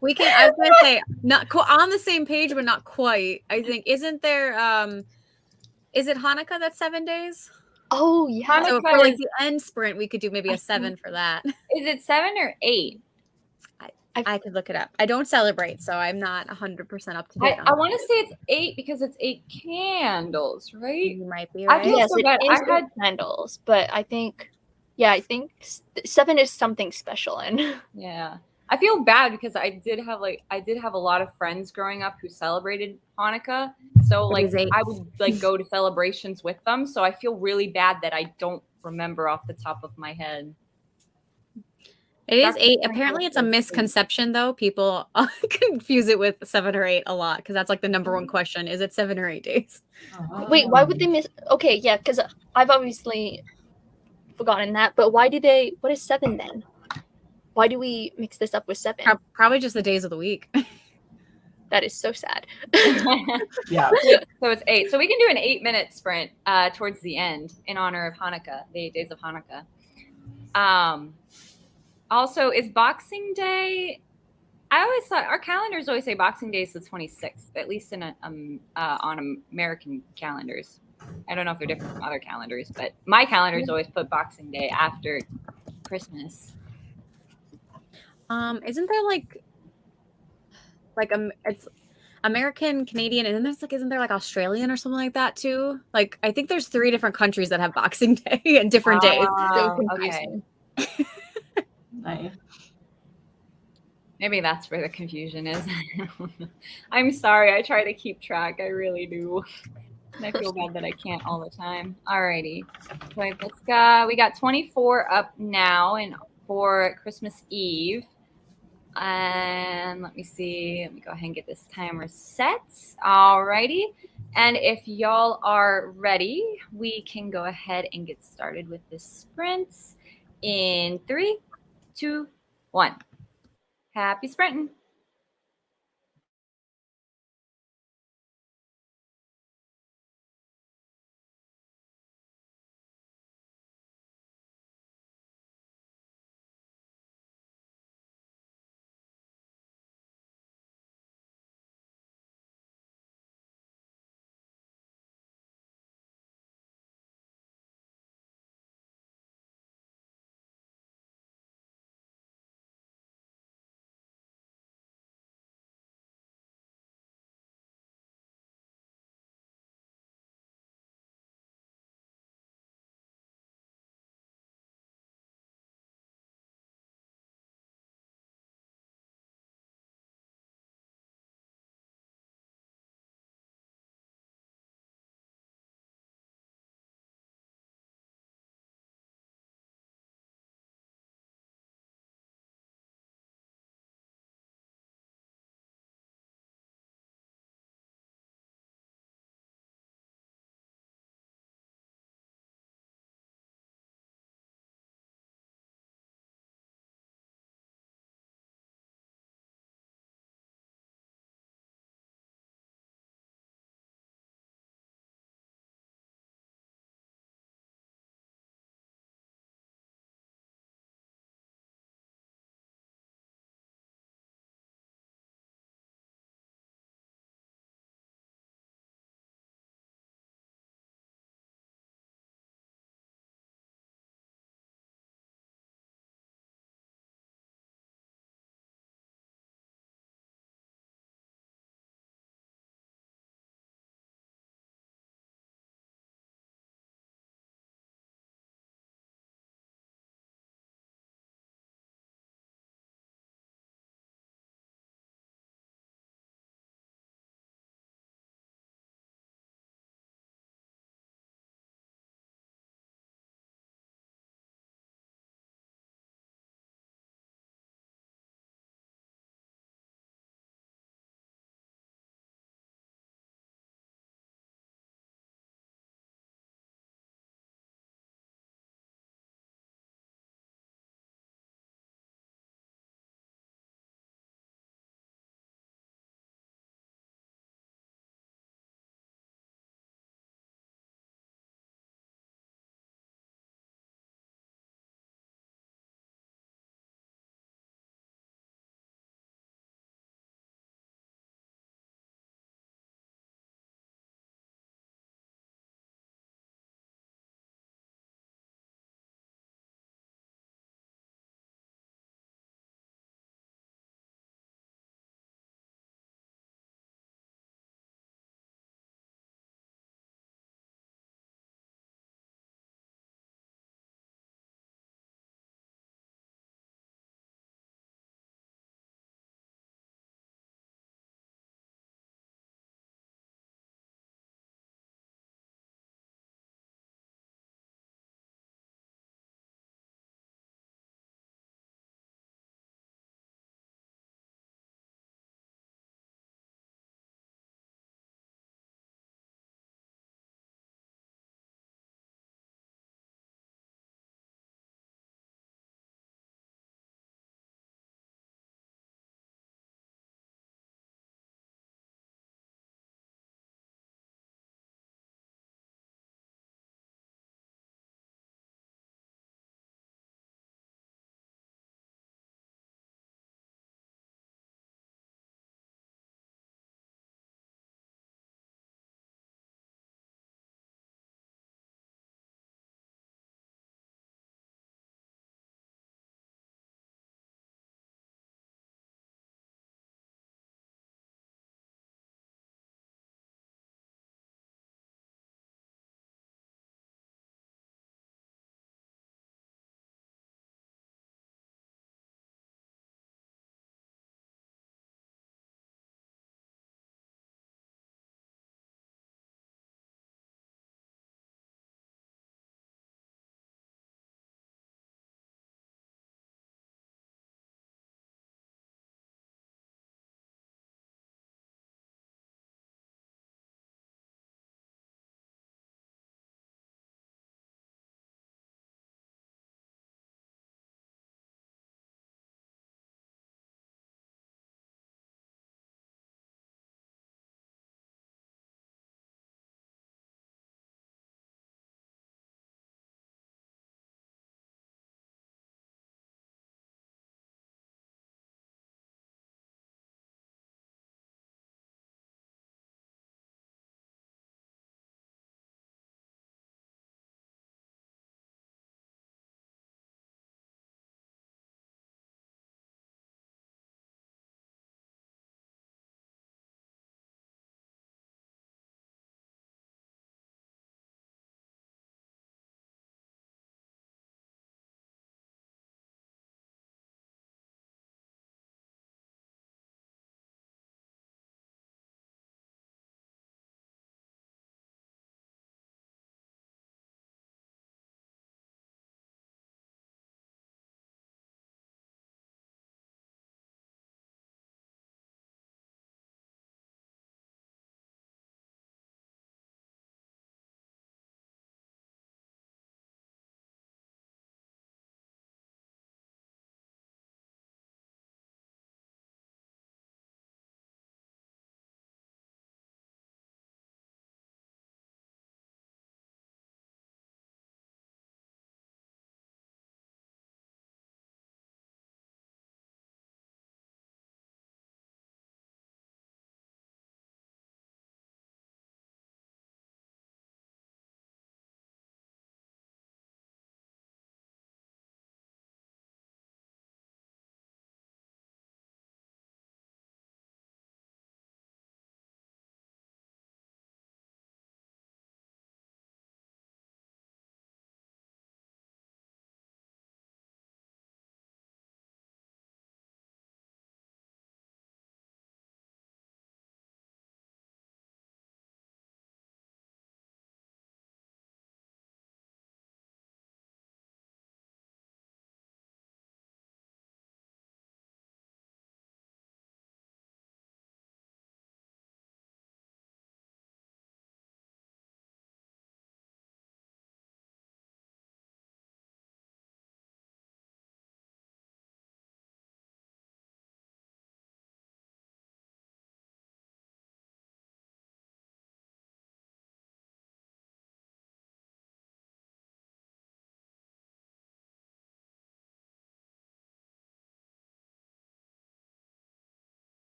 We can. I was gonna say not on the same page, but not quite. I think isn't there? Is it Hanukkah that's 7 days? Oh yeah. So for like the end sprint, we could do maybe a 7 for that. Is it 7 or 8? I could look it up. I don't celebrate, so I'm not 100% up to date. I want to say it's 8 because it's 8 candles, right? You might be I right. feel Yes, so it bad. is I had candles, but I think 7 is something special in. Yeah. I feel bad because I did have a lot of friends growing up who celebrated Hanukkah. So What like is 8? I would like go to celebrations with them. So I feel really bad that I don't remember off the top of my head. It is That's 8. my Apparently, it's a husband's thing. misconception, though. People confuse it with 7 or 8 a lot because that's like the number one question. Is it 7 or 8 days? Wait, why would they miss? Okay, yeah, because I've obviously forgotten that. But why do they? What is 7 then? Why do we mix this up with 7? Probably just the days of the week. That is so sad. Yeah. So it's 8. So we can do an 8-minute sprint towards the end in honor of Hanukkah, the 8 days of Hanukkah. Also, is Boxing Day? I always thought our calendars always say Boxing Day is the 26th, at least in on American calendars. I don't know if they're different from other calendars, but my calendars always put Boxing Day after Christmas. Isn't there like it's American, Canadian, and then there's like isn't there like Australian or something like that too? Like I think there's 3 different countries that have Boxing Day and different days. So Okay. confusing. Nice. Maybe that's where the confusion is. I'm sorry. I try to keep track. I really do. And I feel bad that I can't all the time. Alrighty. Wait, let's go. We got 24 up now and for Christmas Eve. And let me see. Let me go ahead and get this timer set. Alrighty. And if y'all are ready, we can go ahead and get started with this sprint in 3, 2, 1. Happy sprinting.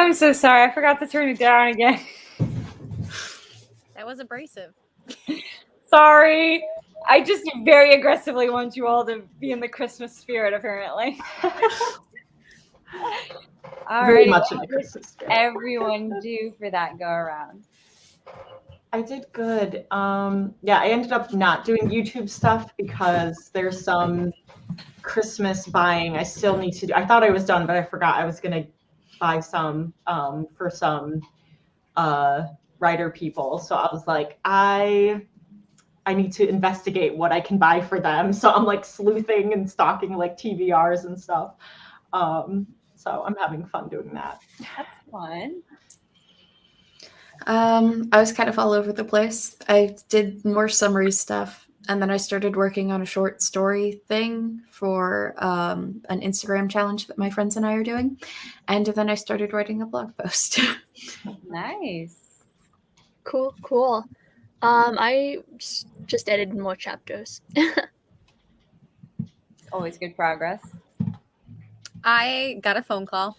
I'm so sorry. I forgot to turn it down again. That was abrasive. Sorry. I just very aggressively want you all to be in the Christmas spirit, apparently. All Very right. much in What the did Christmas spirit. everyone do for that go around? I did good. Yeah, I ended up not doing YouTube stuff because there's some Christmas buying I still need to do. I thought I was done, but I forgot I was gonna buy some for some writer people. So I was like, I need to investigate what I can buy for them. So I'm like sleuthing and stalking like TBRs and stuff. So I'm having fun doing that. That's fun. I was kind of all over the place. I did more summary stuff, and then I started working on a short story thing for an Instagram challenge that my friends and I are doing, and then I started writing a blog post. Nice. Cool. I just edited more chapters. Always good progress. I got a phone call,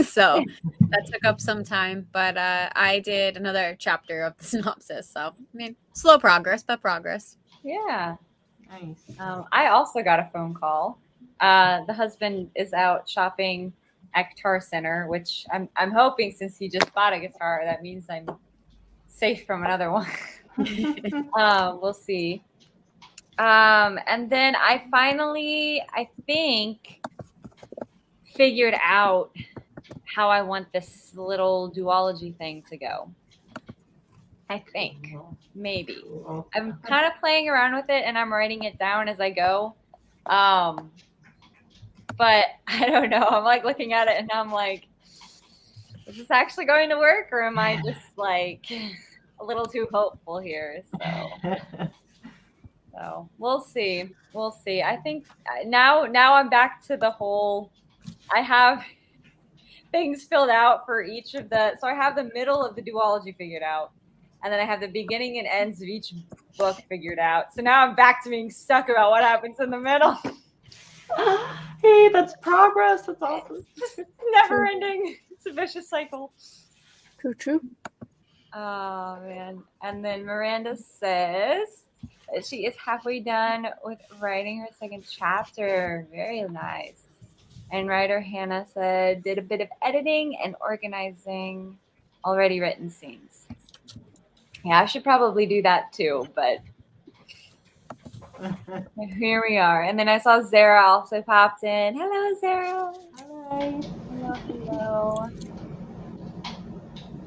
so that took up some time, but I did another chapter of the synopsis. So, I mean, slow progress, but progress. Yeah. Nice. I also got a phone call. The husband is out shopping at Guitar Center, which I'm hoping, since he just bought a guitar, that means I'm safe from another one. We'll see. And then I finally, I think, figured out how I want this little duology thing to go. I think, maybe. I'm kind of playing around with it, and I'm writing it down as I go. But I don't know. I'm like looking at it, and I'm like, is this actually going to work, or am I just like a little too hopeful here? So we'll see. We'll see. I think now I'm back to the whole. I have things filled out for each of the. So I have the middle of the duology figured out, and then I have the beginning and ends of each book figured out. So now I'm back to being stuck about what happens in the middle. Hey, that's progress. That's awesome. Just never ending. It's a vicious cycle. True. Oh man. And then Miranda says that she is halfway done with writing her second chapter. Very nice. And writer Hannah said did a bit of editing and organizing already written scenes. Yeah, I should probably do that too, but here we are. And then I saw Zara also popped in. Hello, Zara. Hi. Hello.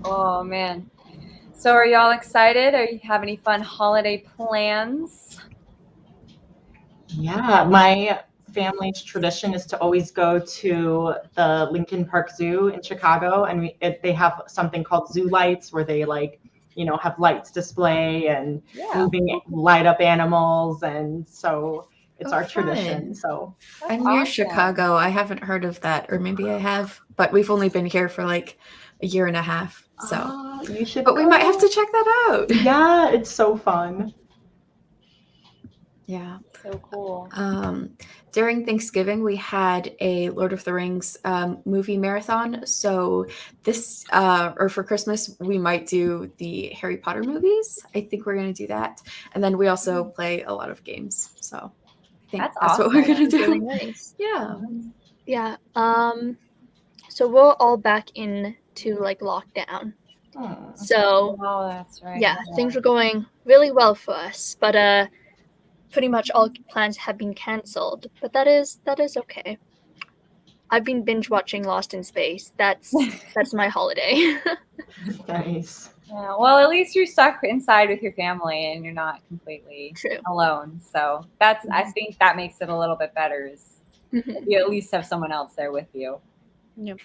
Oh man. So are y'all excited? Or you have any fun holiday plans? Yeah, my family's tradition is to always go to the Lincoln Park Zoo in Chicago, and they have something called Zoo Lights, where they have lights display and moving light up animals, and so it's our tradition. Fun. So I'm near Chicago. I haven't heard of that, or maybe I have, but we've only been here for like a year and a half. So you should. But we might have to check that out. Yeah, it's so fun. Yeah. So cool. During Thanksgiving, we had a Lord of the Rings movie marathon. So this, or for Christmas, we might do the Harry Potter movies. I think we're going to do that. And then we also play a lot of games. So I think that's what we're going to do. Really nice. Yeah. Yeah. So we're all back into like lockdown. So that's right. yeah, things were going really well for us, but pretty much all plans have been cancelled. But that is okay. I've been binge watching Lost in Space. That's my holiday. Nice. Yeah, well, at least you're stuck inside with your family and you're not completely True. alone. So I think that makes it a little bit better. Is you at least have someone else there with you. Yep.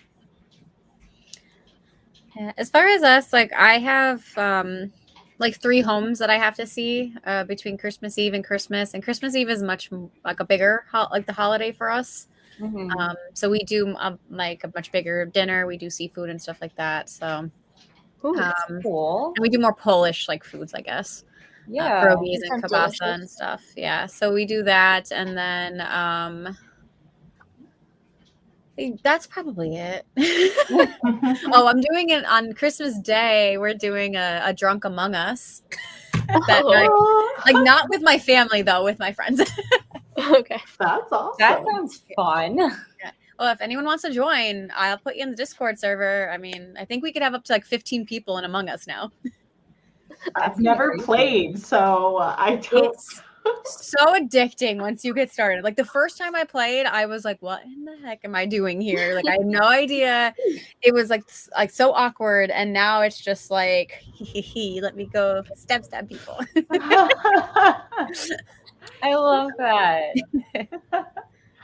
Yeah, as far as us, like I have like 3 homes that I have to see between Christmas Eve and Christmas Eve is much like a bigger like the holiday for us. So we do like a much bigger dinner. We do seafood and stuff like that. So cool. And we do more Polish like foods, I guess. Yeah, pierogies and kielbasa and stuff. Yeah, so we do that, and then That's probably it. Oh, I'm doing it on Christmas Day. We're doing a Drunk Among Us. That night. Like not with my family though, with my friends. Okay. That's awesome. That sounds fun. Well, if anyone wants to join, I'll put you in the Discord server. I mean, I think we could have up to like 15 people in Among Us now. I've never played, so I don't. It's so addicting once you get started. Like the first time I played, I was like, "What in the heck am I doing here?" Like I had no idea. It was like so awkward, and now it's just like, let me go stab people. I love that.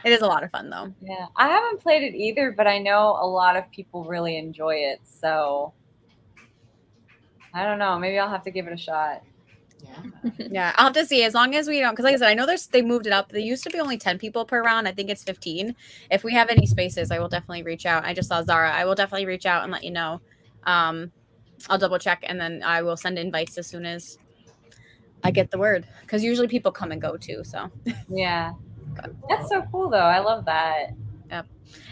It is a lot of fun though. Yeah, I haven't played it either, but I know a lot of people really enjoy it. So I don't know. Maybe I'll have to give it a shot. Yeah, I'll have to see. As long as we don't, because like I said, I know they moved it up. They used to be only 10 people per round. I think it's 15. If we have any spaces, I will definitely reach out. I just saw Zara. I will definitely reach out and let you know. I'll double check and then I will send invites as soon as I get the word. Because usually people come and go too. So Yeah, that's so cool though. I love that. Yep.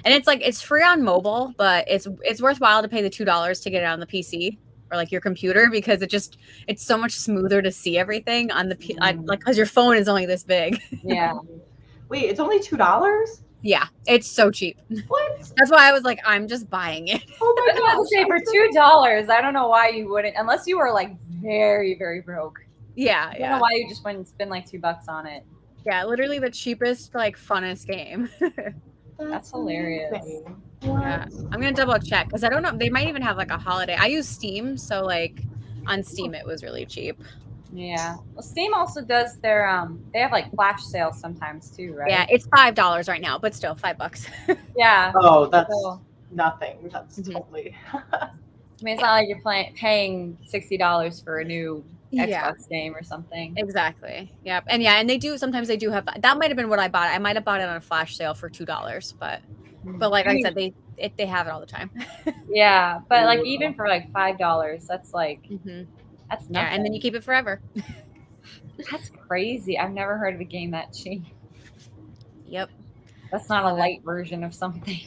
And it's like it's free on mobile, but it's worthwhile to pay the $2 to get it on the PC or like your computer because it's so much smoother to see everything on the like because your phone is only this big. Yeah. Wait, it's only $2? Yeah, it's so cheap. What? That's why I was like, I'm just buying it. Oh my I was about to say for $2, I don't know why you wouldn't, unless you were like very, very broke. Yeah, I don't know why you just wouldn't spend like $2 on it. Yeah, literally the cheapest, like funnest game. That's hilarious. amazing. Yeah, I'm gonna double check because I don't know. They might even have like a holiday. I use Steam, so like on Steam it was really cheap. Yeah. Well, Steam also does their they have like flash sales sometimes too, right? Yeah, it's $5 right now, but still $5. Yeah. Oh, that's So, nothing. That's Mhm. totally. I mean, it's not like you're paying $60 for a new Xbox Yeah, game or something. exactly. Yep, and yeah, and they do sometimes they do have that. Might have been what I bought. I might have bought it on a flash sale for $2, but like I said, they have it all the time. Yeah, but like even for like $5, that's like that's nothing. Yeah, and then you keep it forever. That's crazy. I've never heard of a game that cheap. Yep. That's not a light version of something.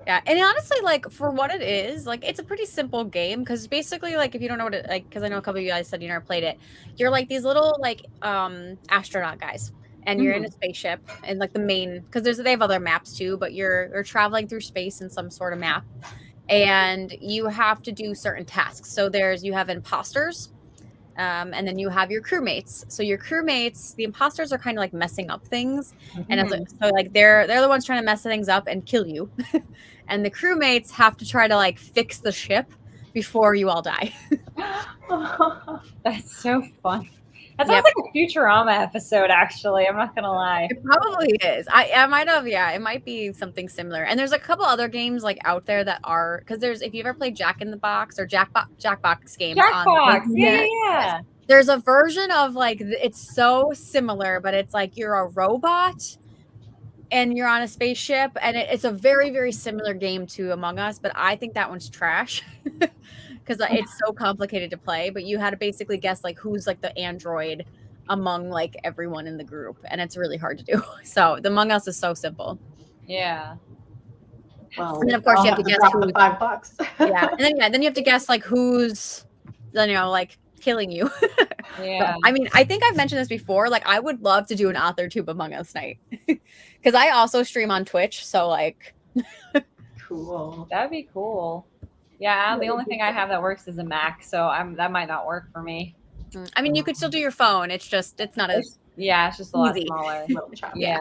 Yeah, and honestly, like for what it is, like it's a pretty simple game because basically, like if you don't know what it like, because I know a couple of you guys said you never played it, you're like these little like astronaut guys, and you're in a spaceship, and like the main because they have other maps too, but you're traveling through space in some sort of map, and you have to do certain tasks. So you have imposters. And then you have your crewmates. So your crewmates, the imposters are kind of like messing up things, and so like they're the ones trying to mess things up and kill you, and the crewmates have to try to like fix the ship before you all die. That's so fun. That sounds like a Futurama episode, actually. I'm not gonna lie. It probably is. I might have, yeah, it might be something similar. And there's a couple other games like out there that are because if you ever played Jack in the Box or Jackbox games. Jackbox, yeah. There's a version of like it's so similar, but it's like you're a robot and you're on a spaceship, and it's a very, very similar game to Among Us, but I think that one's trash. Because it's so complicated to play, but you had to basically guess like who's like the android among like everyone in the group, and it's really hard to do. So the Among Us is so simple. Yeah. Well, and then of course you have to guess drop who's the $5. yeah, and then you have to guess like who's like killing you. Yeah. But, I mean, I think I've mentioned this before. Like, I would love to do an AuthorTube Among Us night because I also stream on Twitch. So like, Cool. That'd be cool. Yeah, the only thing I have that works is a Mac, so that might not work for me. I mean, you could still do your phone. It's not as it's just a lot easy. smaller. Yeah.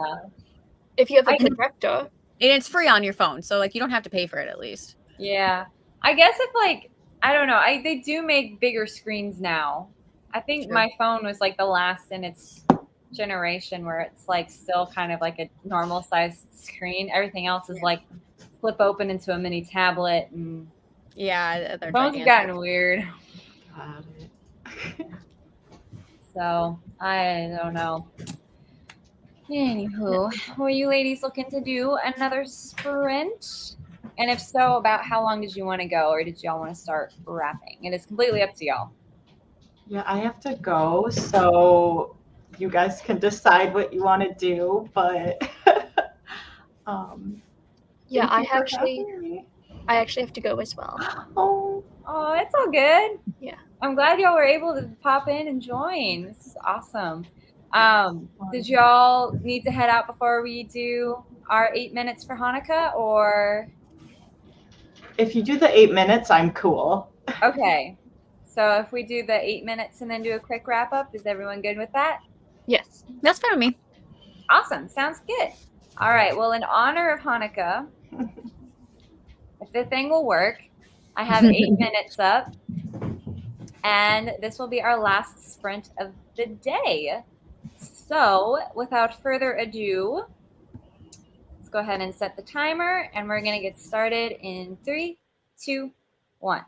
If you have a projector. And it's free on your phone, so like you don't have to pay for it at least. Yeah. I guess if like I don't know, they do make bigger screens now. I think my phone was like the last in its generation where it's like still kind of like a normal sized screen. Everything else is like flip open into a mini tablet, and phones have gotten weird. Got it. So I don't know. Anywho, were you ladies looking to do another sprint? And if so, about how long did you want to go, or did y'all want to start wrapping? It is completely up to y'all. Yeah, I have to go, so you guys can decide what you want to do. But Yeah, Thank you for having me. I actually have to go as well. Oh, it's all good. Yeah. I'm glad y'all were able to pop in and join. This is awesome. Did y'all need to head out before we do our 8 minutes for Hanukkah, or? If you do the 8 minutes, I'm cool. Okay. So if we do the 8 minutes and then do a quick wrap up, is everyone good with that? Yes. That's fine with me. Awesome. Sounds good. All right. Well, in honor of Hanukkah, if the thing will work, I have 8 minutes up, and this will be our last sprint of the day. So without further ado, let's go ahead and set the timer, and we're going to get started in 3, 2, 1.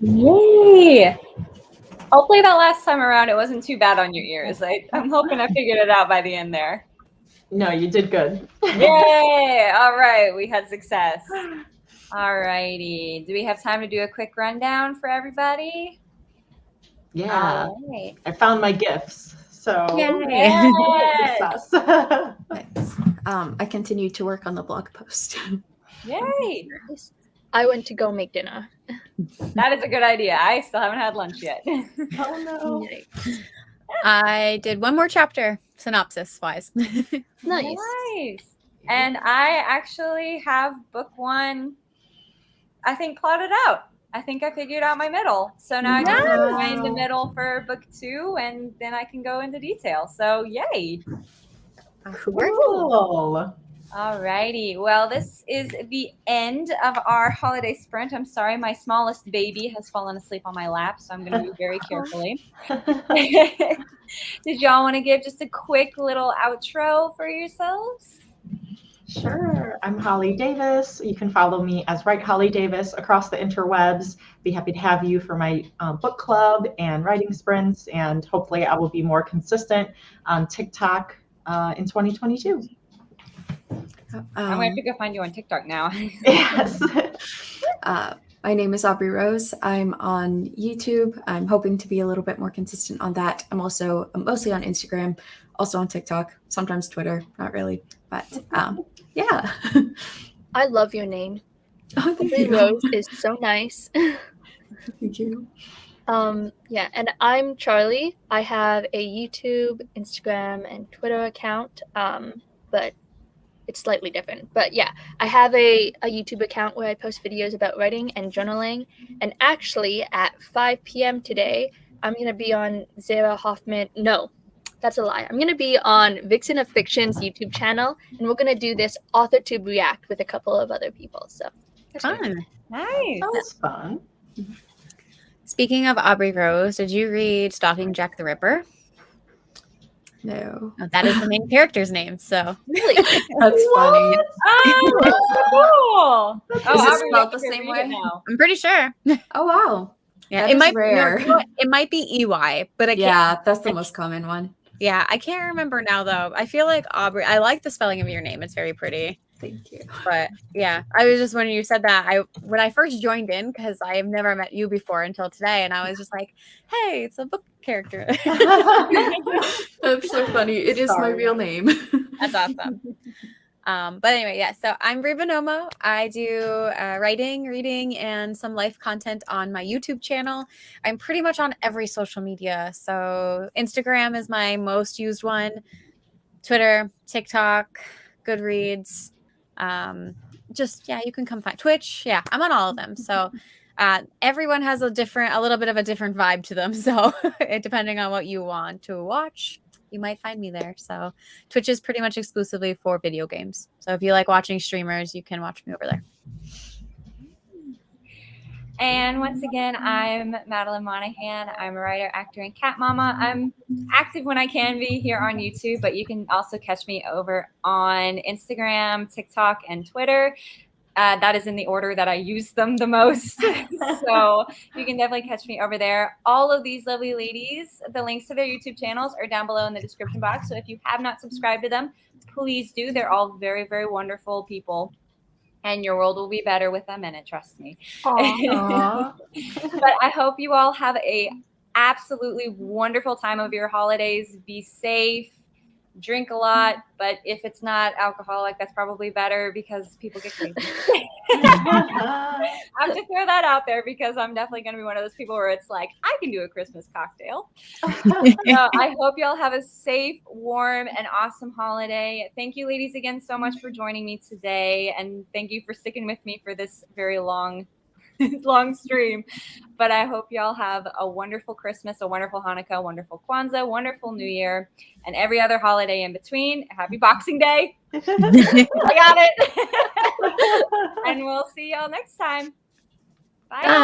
Yay! Hopefully that last time around it wasn't too bad on your ears. I'm hoping I figured it out by the end there. No, you did good. Yay! All right, we had success. All righty. Do we have time to do a quick rundown for everybody? Yeah. All right. I found my gifts. So Yes. success. Nice. I continue to work on the blog post. Yay! I went to go make dinner. That is a good idea. I still haven't had lunch yet. Oh no. I did one more chapter, synopsis wise. Nice. Nice. And I actually have book 1, I think, plotted out. I think I figured out my middle. So now I just have to find the middle for book 2, and then I can go into detail. So yay. Cool. All righty. Well, this is the end of our holiday sprint. I'm sorry, my smallest baby has fallen asleep on my lap, so I'm going to move very carefully. Did y'all want to give just a quick little outro for yourselves? Sure. I'm Holly Davis. You can follow me as Write Holly Davis across the interwebs. Be happy to have you for my book club and writing sprints, and hopefully I will be more consistent on TikTok in 2022. I'm going to have to go find you on TikTok now. Yes. My name is Aubrey Rose. I'm on YouTube. I'm hoping to be a little bit more consistent on that. I'm mostly on Instagram, also on TikTok, sometimes Twitter, not really, but yeah. I love your name. Oh, thank Aubrey you. Rose is so nice. Thank you. Yeah, and I'm Charlie. I have a YouTube, Instagram, and Twitter account, but it's slightly different. But yeah, I have a YouTube account where I post videos about writing and journaling. And actually, at 5 p.m. today, I'm going to be on Zara Hoffman. No, that's a lie. I'm going to be on Vixen of Fiction's YouTube channel, and we're going to do this AuthorTube React with a couple of other people. So that's Fun. Nice. That was fun. Speaking of Aubrey Rose, did you read Stalking Jack the Ripper? No. Oh, that is the main character's name. So Really? That's funny. Oh, that's so cool. Is it Aubrey, you spelled have the to same read it way? now. I'm pretty sure. Oh, wow. Yeah, That it is might rare. No, you know what? It might be EY, but I can't. Yeah, that's the most common one. Yeah, I can't remember now though. I feel like Aubrey. I like the spelling of your name. It's very pretty. Thank you. But yeah, I was just when you said that, when I first joined in, because I have never met you before until today, and I was just like, hey, it's a book character. That's so funny. It is my Sorry. real name. That's awesome. But anyway, yeah, so I'm Reba Nomo. I do writing, reading, and some life content on my YouTube channel. I'm pretty much on every social media. So Instagram is my most used one, Twitter, TikTok, Goodreads. You can come find Twitch. Yeah, I'm on all of them. So everyone has a little bit of a different vibe to them. So depending on what you want to watch, you might find me there. So Twitch is pretty much exclusively for video games. So if you like watching streamers, you can watch me over there. And once again, I'm Madeline Monahan. I'm a writer, actor, and cat mama. I'm active when I can be here on YouTube, but you can also catch me over on Instagram, TikTok, and Twitter. That is in the order that I use them the most. So you can definitely catch me over there. All of these lovely ladies, the links to their YouTube channels are down below in the description box. So if you have not subscribed to them, please do. They're all very, very wonderful people. And your world will be better with them in it, trust me. Aww. But I hope you all have a absolutely wonderful time of your holidays. Be safe, drink a lot, but if it's not alcoholic, that's probably better because people get crazy. I have to throw that out there because I'm definitely going to be one of those people where it's like, I can do a Christmas cocktail. So I hope y'all have a safe, warm, and awesome holiday. Thank you, ladies, again so much for joining me today. And thank you for sticking with me for this very long stream. But I hope y'all have a wonderful Christmas, a wonderful Hanukkah, a wonderful Kwanzaa, wonderful New Year, and every other holiday in between. Happy Boxing Day. I got it. And we'll see y'all next time. Bye.